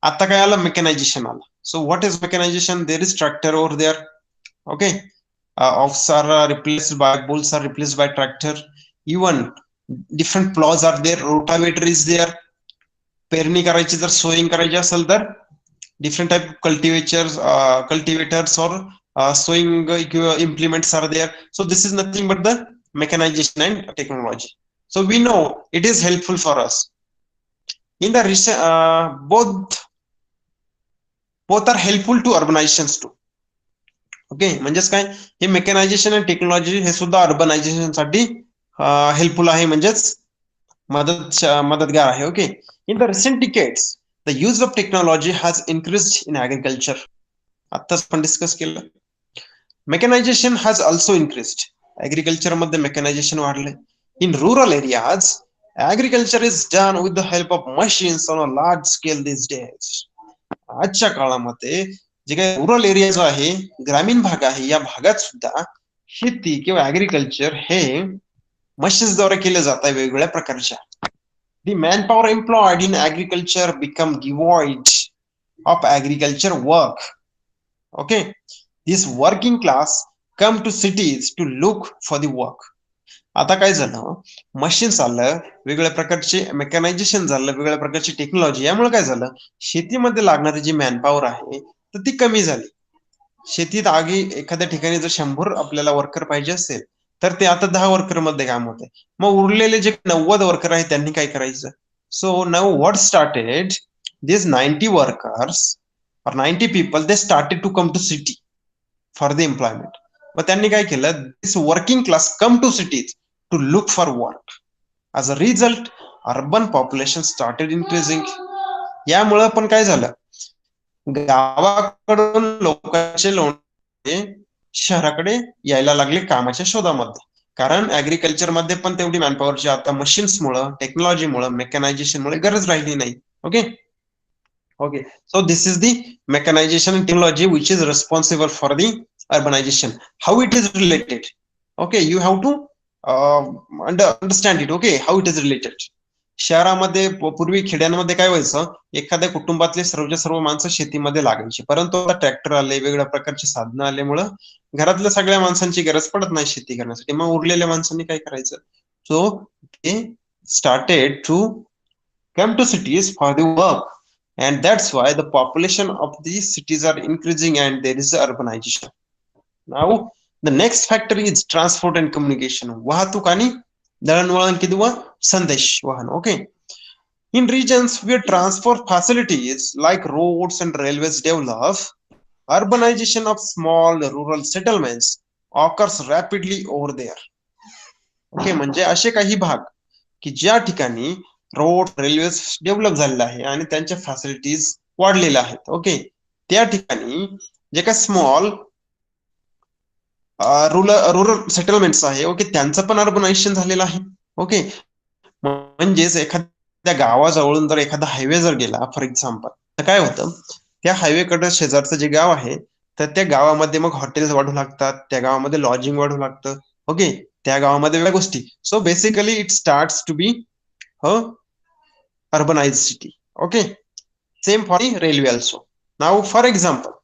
आता काय आलं, मेकॅनायझेशन आलं. So what is mechanisation? There is tractor over there. Okay, ox are replaced by bulls, are replaced by tractor. Even different ploughs are there, rotavator is there. पेरणी करायची जर सोईंग करायची असेल तर different type of cultivators or sowing implements are there. So this is nothing but the mechanization and technology. So we know it is helpful for us in the both are helpful to urbanizations too. Okay, म्हणजेच काय, हे mechanisation आणि technology हे सुद्धा urbanisation साठी helpful आहे, म्हणजेच मदतगार आहे. Okay, in the recent decades the use of technology has increased in agriculture. आत्ताच आपण डिस्कस केलं. Mechanization has also increased. Agriculture मध्ये मेकॅनायझेशन वाढलंय. इन rural areas agriculture is done with the help of machines on a large scale this days. आजच्या काळामध्ये जे काही rural area जो आहे, ग्रामीण भाग आहे, या भागात सुद्धा शेती किंवा ऍग्रिकल्चर हे मशीन्सद्वारे केले जात आहे वेगवेगळ्या प्रकारच्या. The manpower employed in agriculture become devoid of agriculture work. Okay, this working class come to cities to look for the work. आता काय झालं, मशीन्स आलं, वेगवेगळ्या प्रकारचे मेकॅनायझेशन झालं, वेगवेगळ्या प्रकारची टेक्नॉलॉजी, यामुळे काय झालं, शेतीमध्ये लागणारी जी मॅनपॉवर आहे तर ती कमी झाली. शेतीत आगी एखाद्या ठिकाणी जर 100 आपल्याला वर्कर पाहिजे असेल तर ते आता 10 वर्कर मध्ये काम होते. मग उरलेले जे 90 वर्कर आहेत त्यांनी काय करायचं. So now what started, this 90 workers or 90 people they started to come to city for the employment. मग त्यांनी काय केलं, this working class come to cities to look for work. As a result, urban population started increasing. यामुळं पण काय झालं, गावाकडून लोकांचे लोक शहराकडे यायला लागले कामाच्या शोधामध्ये. कारण ऍग्रिकल्चर मध्ये पण तेवढी मॅनपॉवरची आता मशीन्समुळे, टेक्नॉलॉजीमुळे, मेकॅनायझेशनमुळे गरज राहिली नाही. Okay okay, so this is the mechanization and technology which is responsible for the urbanization. How it is related? Okay, you have to understand it. Okay, how it is related. शहरामध्ये पूर्वी खेड्यांमध्ये काय व्हायचं, एखाद्या कुटुंबातले सर्वच्या सर्व माणसं शेतीमध्ये लागायची, परंतु आता ट्रॅक्टर आले, वेगवेगळ्या प्रकारची साधनं आल्यामुळं घरातल्या सगळ्या माणसांची गरज पडत नाही शेती करण्यासाठी. मग उरलेल्या माणसांनी काय करायचं, सो ते started to come to cities for the work. And that's why the population of these cities are increasing and there is urbanization. Now, the next factor is transport and communication. वाहतूक आणि दळणवळण किंवा संदेश वाहन. Okay. In regions where transport facilities like roads and railways develop, urbanization of small rural settlements occurs rapidly over there. Okay, म्हणजे असे काही भाग की ज्या ठिकाणी रोड, रेल्वे डेव्हलप झालेला आहे आणि त्यांच्या फॅसिलिटीज वाढलेल्या आहेत. ओके, त्या ठिकाणी जे काही स्मॉल रुरल सेटलमेंट्स आहे, ओके, त्यांचं पण अर्बनायझेशन झालेलं आहे. ओके, म्हणजेच एखाद्या गावाजवळून जर एखादा हायवे जर गेला फॉर एक्झाम्पल, तर काय होतं, त्या हायवेकडे शेजारचं जे गाव आहे तर त्या गावामध्ये मग हॉटेल्स वाढू लागतात, त्या गावामध्ये लॉजिंग वाढू लागतं. ओके, त्या गावामध्ये वेगळ्या गोष्टी. So basically it starts to be urbanized city. Okay, same for the railway also. Now for example,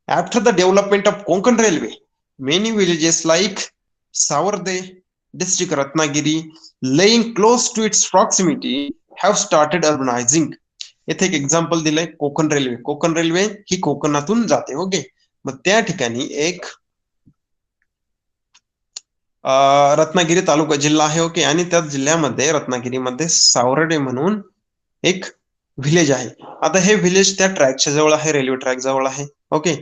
after the development of Konkan railway, many villages like Savarde district Ratnagiri laying close to its proximity have started urbanizing. इथे एक example दिलंय, Konkan railway. Konkan railway ही कोकणातून जाते. Okay, मग त्या ठिकाणी एक रत्नागिरी तालुका जिल्हा आहे. Okay, आणि त्या जिल्ह्यामध्ये रत्नागिरीमध्ये सावर्डे म्हणून एक व्हिलेज आहे. आता हे व्हिलेज त्या ट्रॅकच्या जवळ आहे, रेल्वे ट्रॅक जवळ आहे. Okay,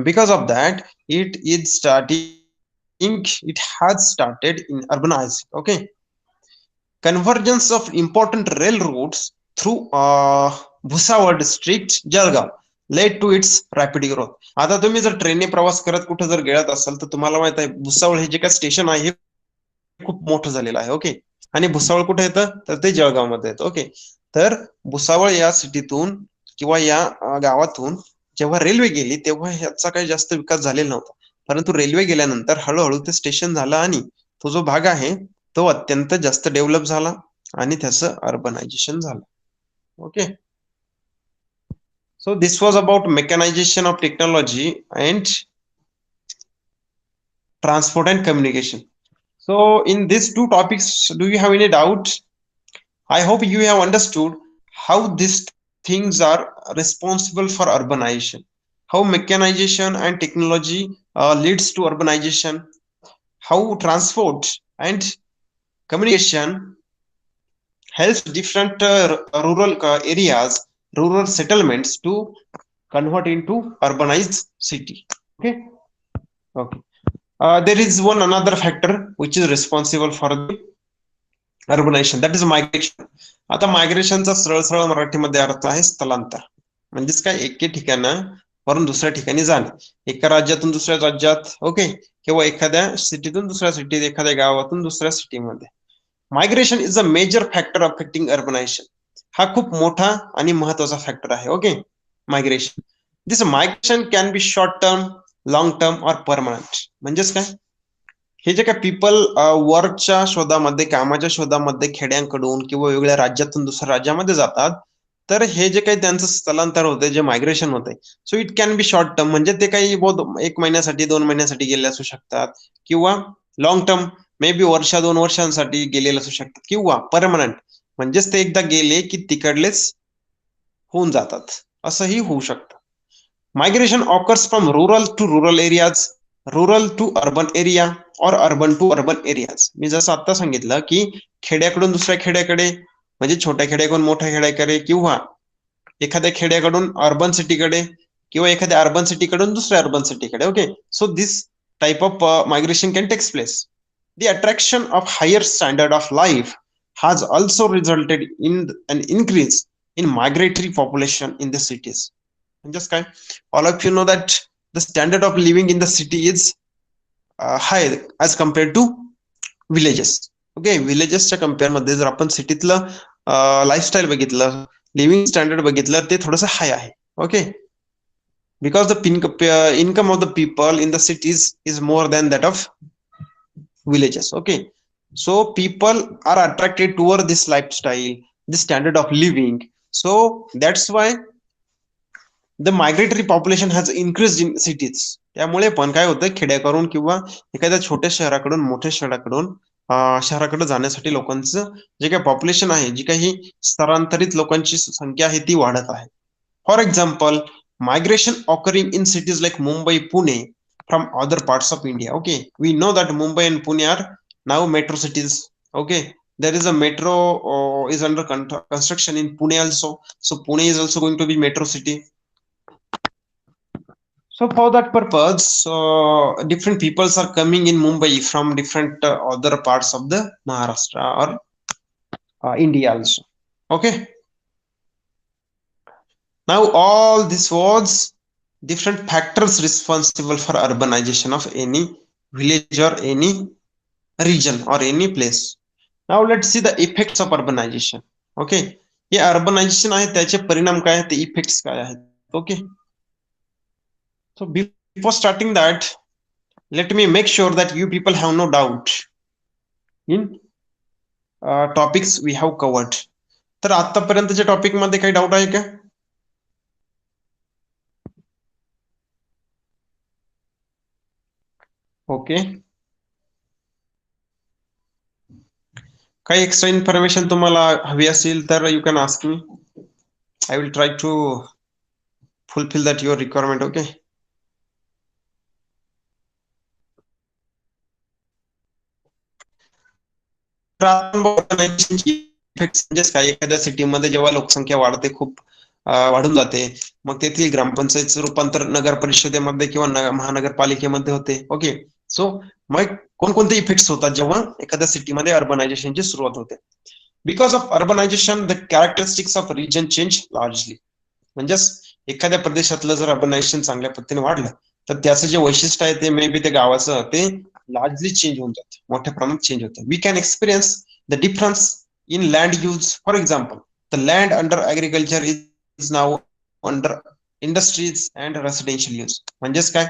because of that it has started in urbanize. Okay, convergence of important rail routes through Bhusawal district Jalgaon led to its rapid growth. आता तुम्ही जर ट्रेनने प्रवास करत कुठे जर गेलात असाल तर तुम्हाला माहित आहे भुसावळ हे जे काय स्टेशन आहे खूप मोठं झालेलं आहे. ओके, आणि भुसावळ कुठे येतं तर ते जळगाव मध्ये येतं. ओके, तर भुसावळ या सिटीतून किंवा या गावातून जेव्हा रेल्वे गेली तेव्हा ह्याचा काही जास्त विकास झालेला नव्हता, परंतु रेल्वे गेल्यानंतर हळूहळू ते स्टेशन झालं आणि तो जो भाग आहे तो अत्यंत जास्त डेव्हलप झाला आणि त्याचं अर्बनायझेशन झालं. Okay, so this was about mechanization of technology and transport and communication. So in these two topics, do you have any doubt? I hope you have understood how these things are responsible for urbanization, how mechanization and technology leads to urbanization, how transport and communication helps different rural areas, rural settlements to convert into urbanized city. Okay, okay. There is one another factor which is responsible for the urbanisation, that is migration. आता मायग्रेशनचा सरळ सरळ मराठीमध्ये अर्थ आहे स्थलांतर. म्हणजेच काय, एके ठिकाणं वरून दुसऱ्या ठिकाणी जाणे, एका राज्यातून दुसऱ्या राज्यात, ओके, किंवा एखाद्या सिटीतून दुसऱ्या सिटीत, एखाद्या गावातून दुसऱ्या सिटीमध्ये. Migration is a major factor affecting urbanization. हा खूप मोठा आणि महत्वाचा फॅक्टर आहे. Okay, migration. This migration can be short term, long term और परमनंट. म्हणजेच काय, हे जे काय पीपल वर्कच्या शोधामध्ये, कामाच्या शोधामध्ये खेड्यांकडून किंवा वेगळ्या राज्यातून दुसऱ्या राज्यामध्ये जातात, तर हे जे काही त्यांचं स्थलांतर होते, जे मायग्रेशन होते, so it can be short term, म्हणजे ते काही बहुत 1 महिन्यासाठी 2 महिन्यासाठी गेले असू शकतात, किंवा लॉंग टर्म मे बी वर्ष 2 वर्षांसाठी गेलेले असू शकतात, किंवा परमनंट म्हणजेच ते एकदा गेले की तिकडलेच होऊन जातात, असंही होऊ शकतं. Migration occurs from rural to rural areas, rural to urban area और अर्बन टू अर्बन एरियाज. मी जसं आता सांगितलं की खेड्याकडून दुसऱ्या खेड्याकडे, म्हणजे छोट्या खेड्याकडून मोठ्या खेड्याकडे, किंवा एखाद्या खेड्याकडून अर्बन सिटीकडे, किंवा एखाद्या अर्बन सिटीकडून दुसऱ्या अर्बन सिटीकडे. Okay, so this type of migration can takes place. The attraction of higher standard of life has also resulted in an increase in migratory population in the cities. And just kind, all of you know that the standard of living in the city is high as compared to villages. Okay, villages च्या compare मध्ये जर आपण सिटीतलं lifestyle बघितलं, living standard बघितलं, ते थोडंसं हाय आहे. Okay, because the income of the people in the cities is more than that of villages. Okay, so people are attracted toward this lifestyle, this standard of living, so that's why the migratory population has increased in cities. त्यामुळे पण काय होतं, खेड्याकडून किंवा एखाद्या छोट्या शहराकडून मोठ्या शहराकडे जाण्यासाठी लोकांचं जे काही पॉप्युलेशन आहे, जी काही स्थलांतरित लोकांची संख्या आहे, ती वाढत आहे. For example, migration occurring in cities like Mumbai, Pune from other parts of India. Okay, we know that Mumbai and Pune are now metro cities. Okay, there is a metro is under construction in Pune also, so Pune is also going to be metro city. So for that purpose, different peoples are coming in Mumbai from different other parts of the Maharashtra or India also. Okay, now all this was different factors responsible for urbanization of any village or any region or any place. Now let's see the effects of urbanization. Okay, हे urbanization आहे, त्याचे परिणाम काय आहेत, ते effects काय आहेत. Okay, so before starting that, let me make sure that you people have no doubt in topics we have covered. तर आतापर्यंतच्या टॉपिक मध्ये काही डाऊट आहे का? ओके, काही एक्स्ट्रा इन्फॉर्मेशन तुम्हाला हवी असेल तर you can ask me. I will try to fulfil that your requirement. Okay, म्हणजेच काय, एखाद्या सिटीमध्ये जेव्हा लोकसंख्या वाढते, खूप वाढून जाते, मग तेथील ग्रामपंचायतचं रूपांतर नगर परिषदेमध्ये किंवा महानगरपालिकेमध्ये होते. ओके, सो मग कोणकोणते इफेक्ट्स होतात जेव्हा एखाद्या सिटीमध्ये अर्बनायझेशनची सुरुवात होते. Because of urbanization the characteristics of region change largely. म्हणजेच एखाद्या प्रदेशातलं जर अर्बनायझेशन चांगल्या पद्धतीने वाढलं, तर त्याचं जे वैशिष्ट्य आहे, ते मे बी त्या गावाचं, ते लार्जली चेंज होऊन जातं, मोठ्या प्रमाणात चेंज होतं. We can experience the difference in land use. For example, the land under agriculture is now under industries and residential use. म्हणजेच काय,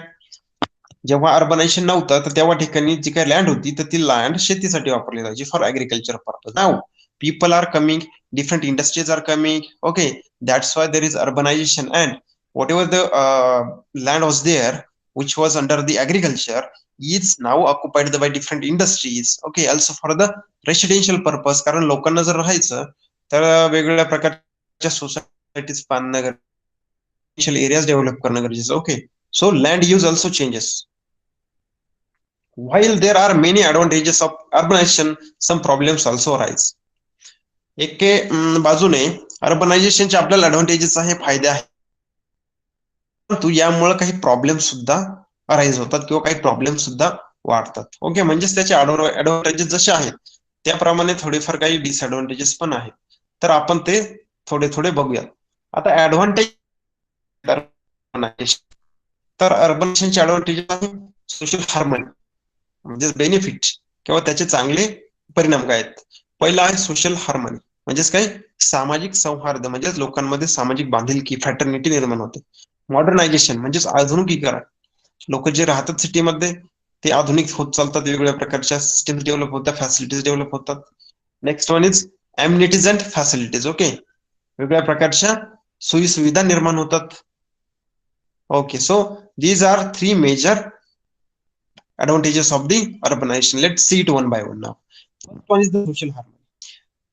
जेव्हा अर्बनायझेशन नव्हतं, तर तेव्हा ठिकाणी जी काही लँड होती, तर ती लँड शेतीसाठी वापरली जायची, for agriculture purpose. Now people are coming, different industries are coming. Okay, that's why there is urbanization, and whatever the land was there which was under the agriculture is now occupied by different industries. Okay, also for the residential purpose, कारण लोकांना जर राहायचं तर वेगवेगळ्या प्रकारच्या societies बांधणं गरजेचं, areas develop करणं गरजेचं. Okay, so land use also changes. While there are many advantages of urbanization, some problems also arise. एके बाजूने अर्बनायझेशनचे आपल्याला ऍडव्हान्टेजेस आहे, फायदे आहेत, परंतु यामुळे काही प्रॉब्लेम सुद्धा अराईज होतात किंवा काही प्रॉब्लेम सुद्धा वाढतात. ओके, म्हणजेच त्याचे ऍडव्हान्टेजेस जसे आहेत त्याप्रमाणे थोडेफार काही डिसएडव्हान्टेजेस पण आहेत. तर आपण ते थोडे थोडे बघूयात. आता ऍडव्हान्टेज तर अर्बनायझेशनचे ऍडव्हान्टेजेस आहे सोशल हार्मनी म्हणजे बेनिफिट किंवा त्याचे चांगले परिणाम काय आहेत. पहिला आहे सोशल हार्मनी म्हणजेच काय सामाजिक सौहार्द म्हणजेच लोकांमध्ये सामाजिक बांधिलकी फ्रॅटर्निटी निर्माण होते. मॉडर्नायझेशन म्हणजेच आधुनिकीकरण लोक जे राहतात सिटीमध्ये ते आधुनिक होत चालतात वेगवेगळ्या प्रकारच्या सिस्टम डेव्हलप होतात फॅसिलिटीज डेव्हलप होतात. Next one is amenities and facilities okay वेगवेगळ्या प्रकारच्या सोयी सुविधा निर्माण होतात. Okay so these are 3 major advantages of the urbanization. Let's see it one by one now. First one is the social harmony.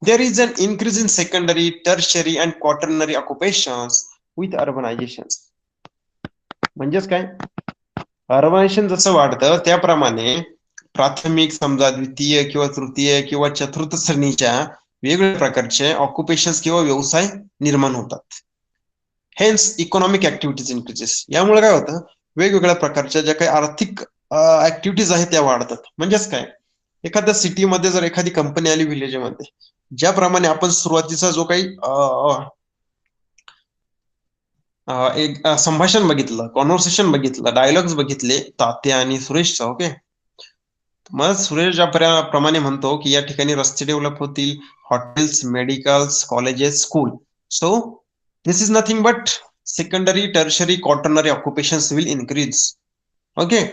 There is an increase in secondary, tertiary and quaternary occupations with urbanizations. म्हणजेच काय urbanisation जसं वाढतं त्याप्रमाणे प्राथमिक समजा द्वितीय किंवा तृतीय किंवा चतुर्थ श्रेणीच्या वेगवेगळ्या प्रकारचे ऑक्युपेशन्स किंवा व्यवसाय निर्माण होतात. Hence economic activities increases. यामुळे काय होतं वेगवेगळ्या प्रकारच्या ज्या काही आर्थिक ऍक्टिव्हिटीज आहेत त्या वाढतात. म्हणजेच काय एखाद्या सिटीमध्ये जर एखादी कंपनी आली विलेजमध्ये ज्याप्रमाणे आपण सुरुवातीचा जो काही एक संभाषण बघितलं कॉन्व्हर्सेशन बघितलं डायलॉग्स बघितले तात्या आणि सुरेशचा ओके मग सुरेश ज्याप्रमाणे म्हणतो की या ठिकाणी रस्ते डेव्हलप होतील hotels medicals colleges school so this is nothing but secondary tertiary quaternary occupations will increase okay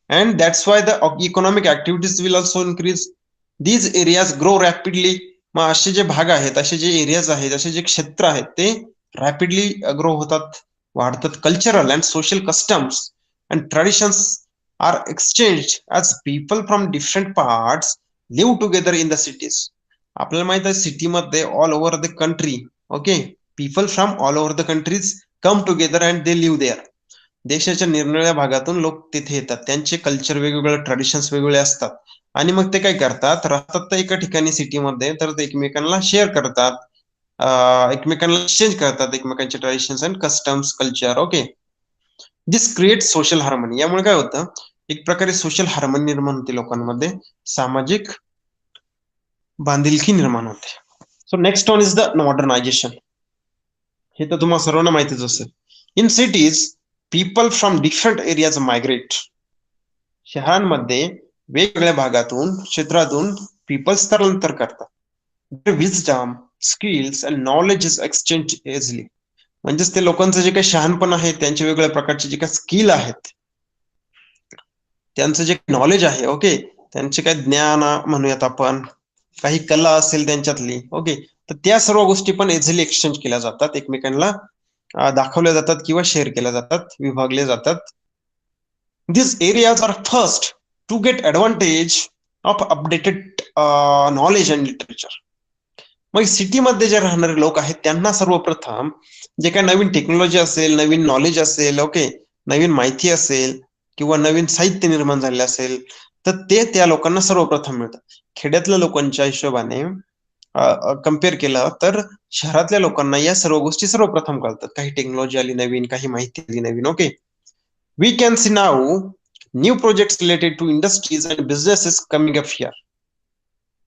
and that's why the economic activities will also increase. These areas grow rapidly. मग असे जे भाग आहेत असे जे एरियाज आहेत असे जे क्षेत्र आहेत ते रॅपिडली ग्रो होतात वाढतात. Cultural and social customs and traditions are exchange as people from different parts live together in the cities. आपल्याला माहित आहे सिटीमध्ये all over the country okay people from all over the countries come together and they live there. देशाच्या निरनिराळ्या भागातून लोक तिथे येतात त्यांचे कल्चर वेगवेगळे ट्रेडिशन्स वेगवेगळे असतात आणि मग ते काय करतात राहतात तर एका ठिकाणी सिटीमध्ये तर ते एकमेकांना शेअर करतात एकमेकांना एक्सचेंज करतात एकमेकांचे traditions and customs culture okay this create social harmony. यामुळे काय होतं एक प्रकारे सोशल हार्मनी निर्माण होते लोकांमध्ये सामाजिक बांधिलकी निर्माण होते. So next one is the modernisation. हे तर तुम्हाला सर्वांना माहितीच असेल. In cities people from different areas migrate. शहरांमध्ये वेगवेगळ्या भागातून क्षेत्रातून पीपल स्थलांतर करतात. Wisdom skills and knowledge is exchange easily. म्हणजेच ते लोकांचं जे काही शहाणपण आहे त्यांचे वेगवेगळ्या प्रकारचे जे काही स्किल आहेत त्यांचं जे नॉलेज आहे ओके त्यांचे काही ज्ञान म्हणूयात आपण काही कला असेल त्यांच्यातली ओके तर त्या सर्व गोष्टी पण इझिली एक्सचेंज केल्या जातात एकमेकांना दाखवल्या जातात किंवा शेअर केल्या जातात विभागले जातात. These areas are first to get advantage of updated knowledge and literature. मग सिटीमध्ये जे राहणारे लोक आहेत त्यांना सर्वप्रथम जे काही नवीन टेक्नॉलॉजी असेल नवीन नॉलेज असेल ओके नवीन माहिती असेल किंवा नवीन साहित्य निर्माण झाले असेल तर ते त्या लोकांना सर्वप्रथम मिळतं. खेड्यातल्या लोकांच्या हिशोबाने कम्पेअर केलं तर शहरातल्या लोकांना या सर्व गोष्टी सर्वप्रथम कळतात. काही टेक्नॉलॉजी आली नवीन काही माहिती आली नवीन okay we can see now new projects related to industries and businesses coming up here.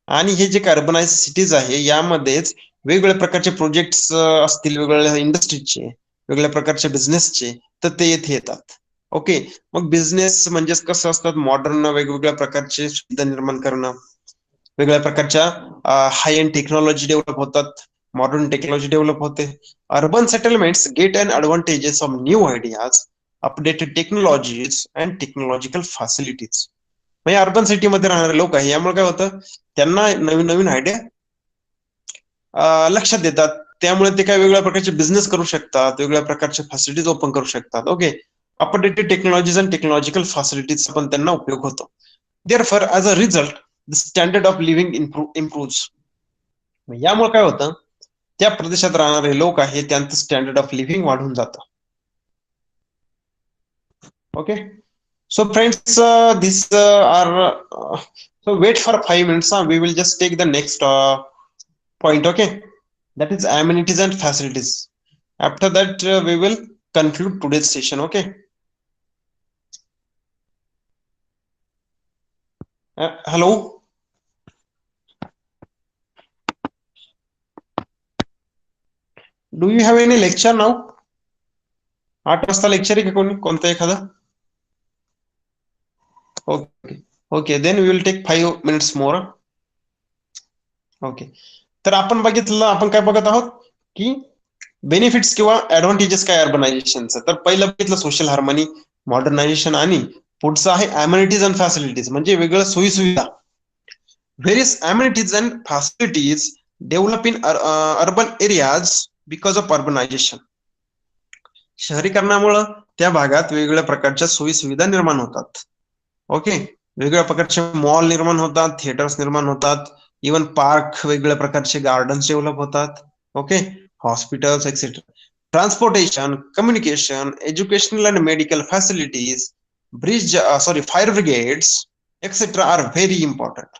आणि हे जे कार्बनाइज सिटीज आहे यामध्येच वेगवेगळ्या प्रकारचे प्रोजेक्ट्स असतील वेगवेगळ्या इंडस्ट्रीजचे वेगवेगळ्या प्रकारच्या बिझनेसचे तर ते येथे येतात ओके. मग बिझनेस म्हणजे कसं असतात मॉडर्न वेगवेगळ्या प्रकारचे सुविधा निर्माण करणं वेगवेगळ्या प्रकारच्या हाय एंड टेक्नॉलॉजी डेव्हलप होतात मॉडर्न टेक्नॉलॉजी डेव्हलप होते. Urban settlements get an advantages of new ideas updated technologies and technological facilities. म्हणजे अर्बन सिटीमध्ये राहणारे लोक आहे यामुळे काय होतं त्यांना नवीन नवीन आयडिया लक्षात येतात त्यामुळे ते काय वेगवेगळ्या प्रकारचे बिझनेस करू शकतात वेगवेगळ्या प्रकारचे फॅसिलिटीज ओपन करू शकतात okay. Updated technologies and technological फॅसिलिटीजचा पण त्यांना उपयोग होतो. Therefore as a result the standard of living improve. यामुळे काय होतं त्या प्रदेशात राहणारे लोक आहे त्यांचं स्टँडर्ड ऑफ लिव्हिंग वाढून जातं. Okay, so friends, this so wait for 5 minutes. We will just take the next point. Okay, that is amenities and facilities. After that, we will conclude today's session. Okay. Hello. Do you have any lecture now? 8 वाजता lecture आहे का कोणी, कोणतं एखादं? Okay okay, then we will take 5 minutes more. Okay, तर आपण बघितलं, आपण काय बघत आहोत की बेनिफिट्स किंवा ऍडव्हान्टेजेस काय अर्बनायझेशनचं. तर पहिलं बघितलं सोशल हार्मनी, मॉडर्नायझेशन, आणि पुढचं आहे अम्युनिटीज अँड फॅसिलिटीज, म्हणजे वेगळं सोयी सुविधा. Various amenities and facilities develop in urban areas because of urbanisation. शहरीकरणामुळं त्या भागात वेगवेगळ्या प्रकारच्या सोयी सुविधा निर्माण होतात. ओके, वेगवेगळ्या प्रकारचे मॉल निर्माण होतात, थिएटर्स निर्माण होतात, इवन पार्क, वेगवेगळ्या प्रकारचे गार्डन्स डेव्हलप होतात. Okay, hospitals etcetera. Transportation, communication, educational and medical facilities, fire brigades etcetera are very important.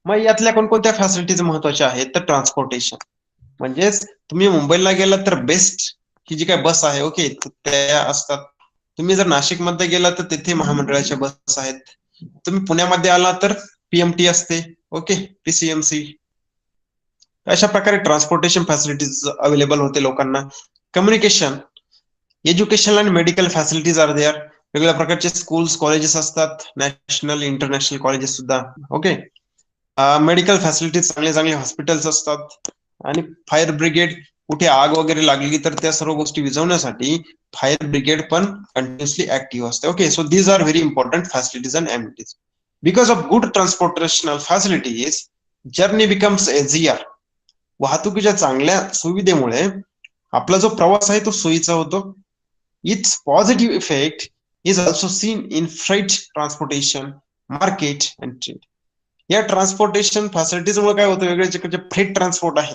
मग यातल्या कोणकोणत्या फॅसिलिटीज महत्वाच्या आहेत? तर ट्रान्सपोर्टेशन, म्हणजेच तुम्ही मुंबईला गेलात तर बेस्ट ही जी काय बस आहे, ओके, त्या असतात. तुम्ही जर नाशिक मध्ये गेला तर तिथे महामंडळाच्या बस आहेत. तुम्ही पुण्यामध्ये आला तर पीएमटी असते, ओके, पीसीएमसी. अशा प्रकारे ट्रान्सपोर्टेशन फॅसिलिटीज अवेलेबल होते लोकांना. कम्युनिकेशन, एज्युकेशन आणि मेडिकल फॅसिलिटीज आर देअर. वेगवेगळ्या प्रकारचे स्कूल्स, कॉलेजेस असतात, नॅशनल इंटरनॅशनल कॉलेजेस सुद्धा. ओके, मेडिकल फॅसिलिटीज, चांगले चांगले हॉस्पिटल्स असतात. आणि फायर ब्रिगेड, कुठे आग वगैरे लागली तर त्या सर्व गोष्टी विझवण्यासाठी फायर ब्रिगेड पण कंटिन्युअसली ऍक्टिव्ह असते. Okay, so these are very important facilities and amenities. Because of good transportational facilities journey becomes easier. वाहतुकीच्या चांगल्या सुविधेमुळे आपला जो प्रवास आहे तो सोयीचा होतो. It's positive effect is also seen in freight transportation, market and trade. या ट्रान्सपोर्टेशन फॅसिलिटीजमुळे काय होतं, वेगवेगळ्या जे फ्रेट ट्रान्सपोर्ट आहे,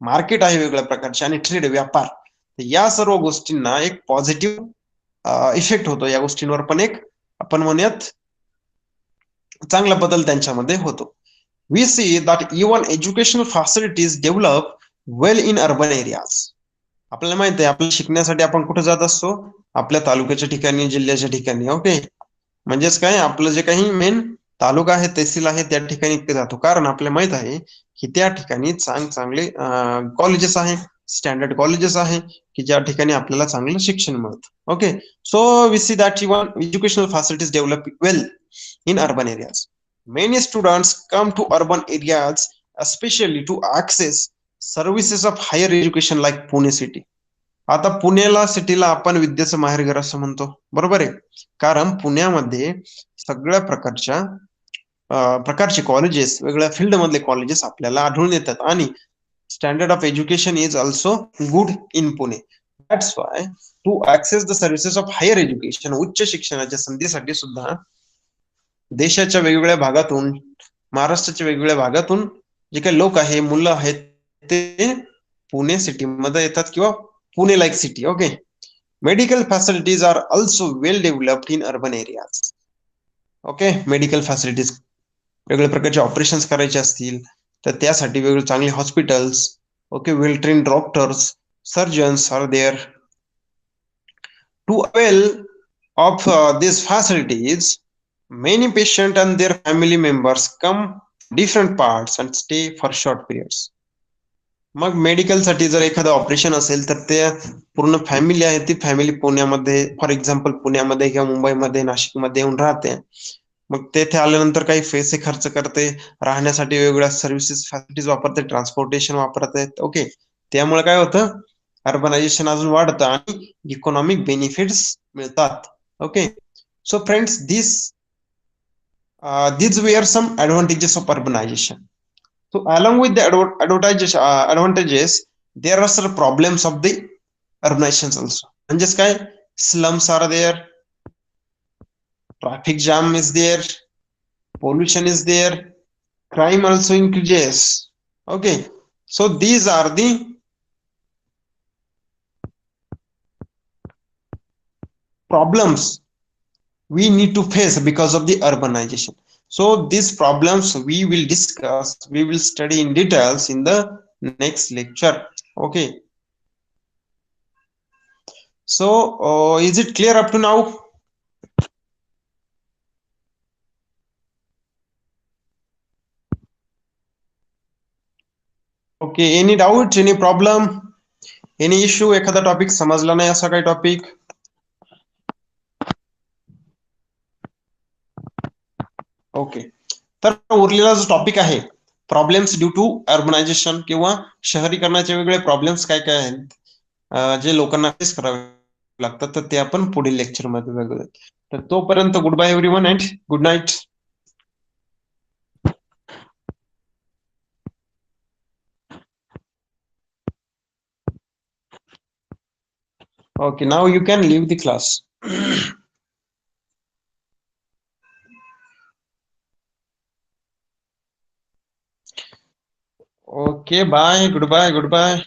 मार्केट आहे वेगवेगळ्या प्रकारचे, आणि ट्रेड, व्यापार, या सर्व गोष्टींना एक पॉझिटिव्ह इफेक्ट होतो. या गोष्टींवर पण एक आपण म्हणूयात चांगला बदल त्यांच्यामध्ये होतो. We see that even educational facilities develop well in urban areas. आपल्याला माहित आहे, आपल्याला शिकण्यासाठी आपण कुठे जात असतो? आपल्या तालुक्याच्या ठिकाणी, जिल्ह्याच्या ठिकाणी. ओके, म्हणजेच काय, आपलं जे काही मेन तालुका आहे, तहसील आहे, त्या ठिकाणी जातो. कारण आपल्याला माहित आहे की त्या ठिकाणी चांगले कॉलेजेस आहे, स्टँडर्ड कॉलेजेस आहे, की ज्या ठिकाणी आपल्याला चांगलं शिक्षण मिळतं. Okay, so we see that even educational facilities develop well in urban areas. Many students come to urban areas especially to access services of higher education like Pune city. आता पुण्याला, सिटीला आपण विद्येचं माहेरघर असं म्हणतो, बरोबर आहे. कारण पुण्यामध्ये सगळ्या प्रकारचे कॉलेजेस, वेगळ्या फील्ड मधले कॉलेजेस आपल्याला आढळून येतात, आणि standard of education is also good in Pune. That's why to access the services of higher education, उच्च शिक्षणाच्या संधीसाठी सुद्धा देशाच्या वेगवेगळ्या भागातून, महाराष्ट्राच्या वेगवेगळ्या भागातून जे काही लोक आहे, मुलं आहेत, ते पुणे सिटीमध्ये येतात, किंवा Pune like city. Okay, medical facilities are also well developed in urban areas. Okay, medical facilities, वेगवेगळ्या प्रकारचे ऑपरेशन्स करायचे असतील तर त्यासाठी वेगवेगळे चांगले hospitals, okay, well train doctors, surgeons are there. To avail of this facilities many patients and their family members come different parts and stay for short periods. Mug medical साठी जर एखादं ऑपरेशन असेल तर ते पूर्ण फॅमिली आहे, ती family पुण्यामध्ये, फॉर एक्झाम्पल पुण्यामध्ये किंवा मुंबईमध्ये, नाशिकमध्ये येऊन राहते. मग तेथे आल्यानंतर काही पैसे खर्च करते, राहण्यासाठी वेगवेगळ्या सर्व्हिसेस, फॅसिलिटीज वापरते, ट्रान्सपोर्टेशन वापरते. ओके, त्यामुळे काय होतं, अर्बनायझेशन अजून वाढतं आणि इकॉनॉमिक बेनिफिट्स मिळतात. Okay, so friends, these were some advantages of urbanization. So along with the advantages, there are some problems of the urbanizations also. म्हणजेच काय, slums are there, traffic jam is there, pollution is there, crime also increases. Okay, so these are the problems we need to face because of the urbanization. So these problems we will discuss, we will study in details in the next lecture. Okay, so is it clear up to now? Okay, any doubt, any problem, any issue? एखादा topic समजला नाही असा काही topic? Okay, तर उरलेला जो topic आहे problems due to urbanisation किंवा शहरीकरणाचे वेगळे प्रॉब्लेम्स काय काय आहेत जे लोकांना फेस करावे लागतात, तर ते आपण पुढील लेक्चर मध्ये बघूया. तर तोपर्यंत goodbye everyone and good night. Okay, now you can leave the class. Okay, bye, goodbye, goodbye.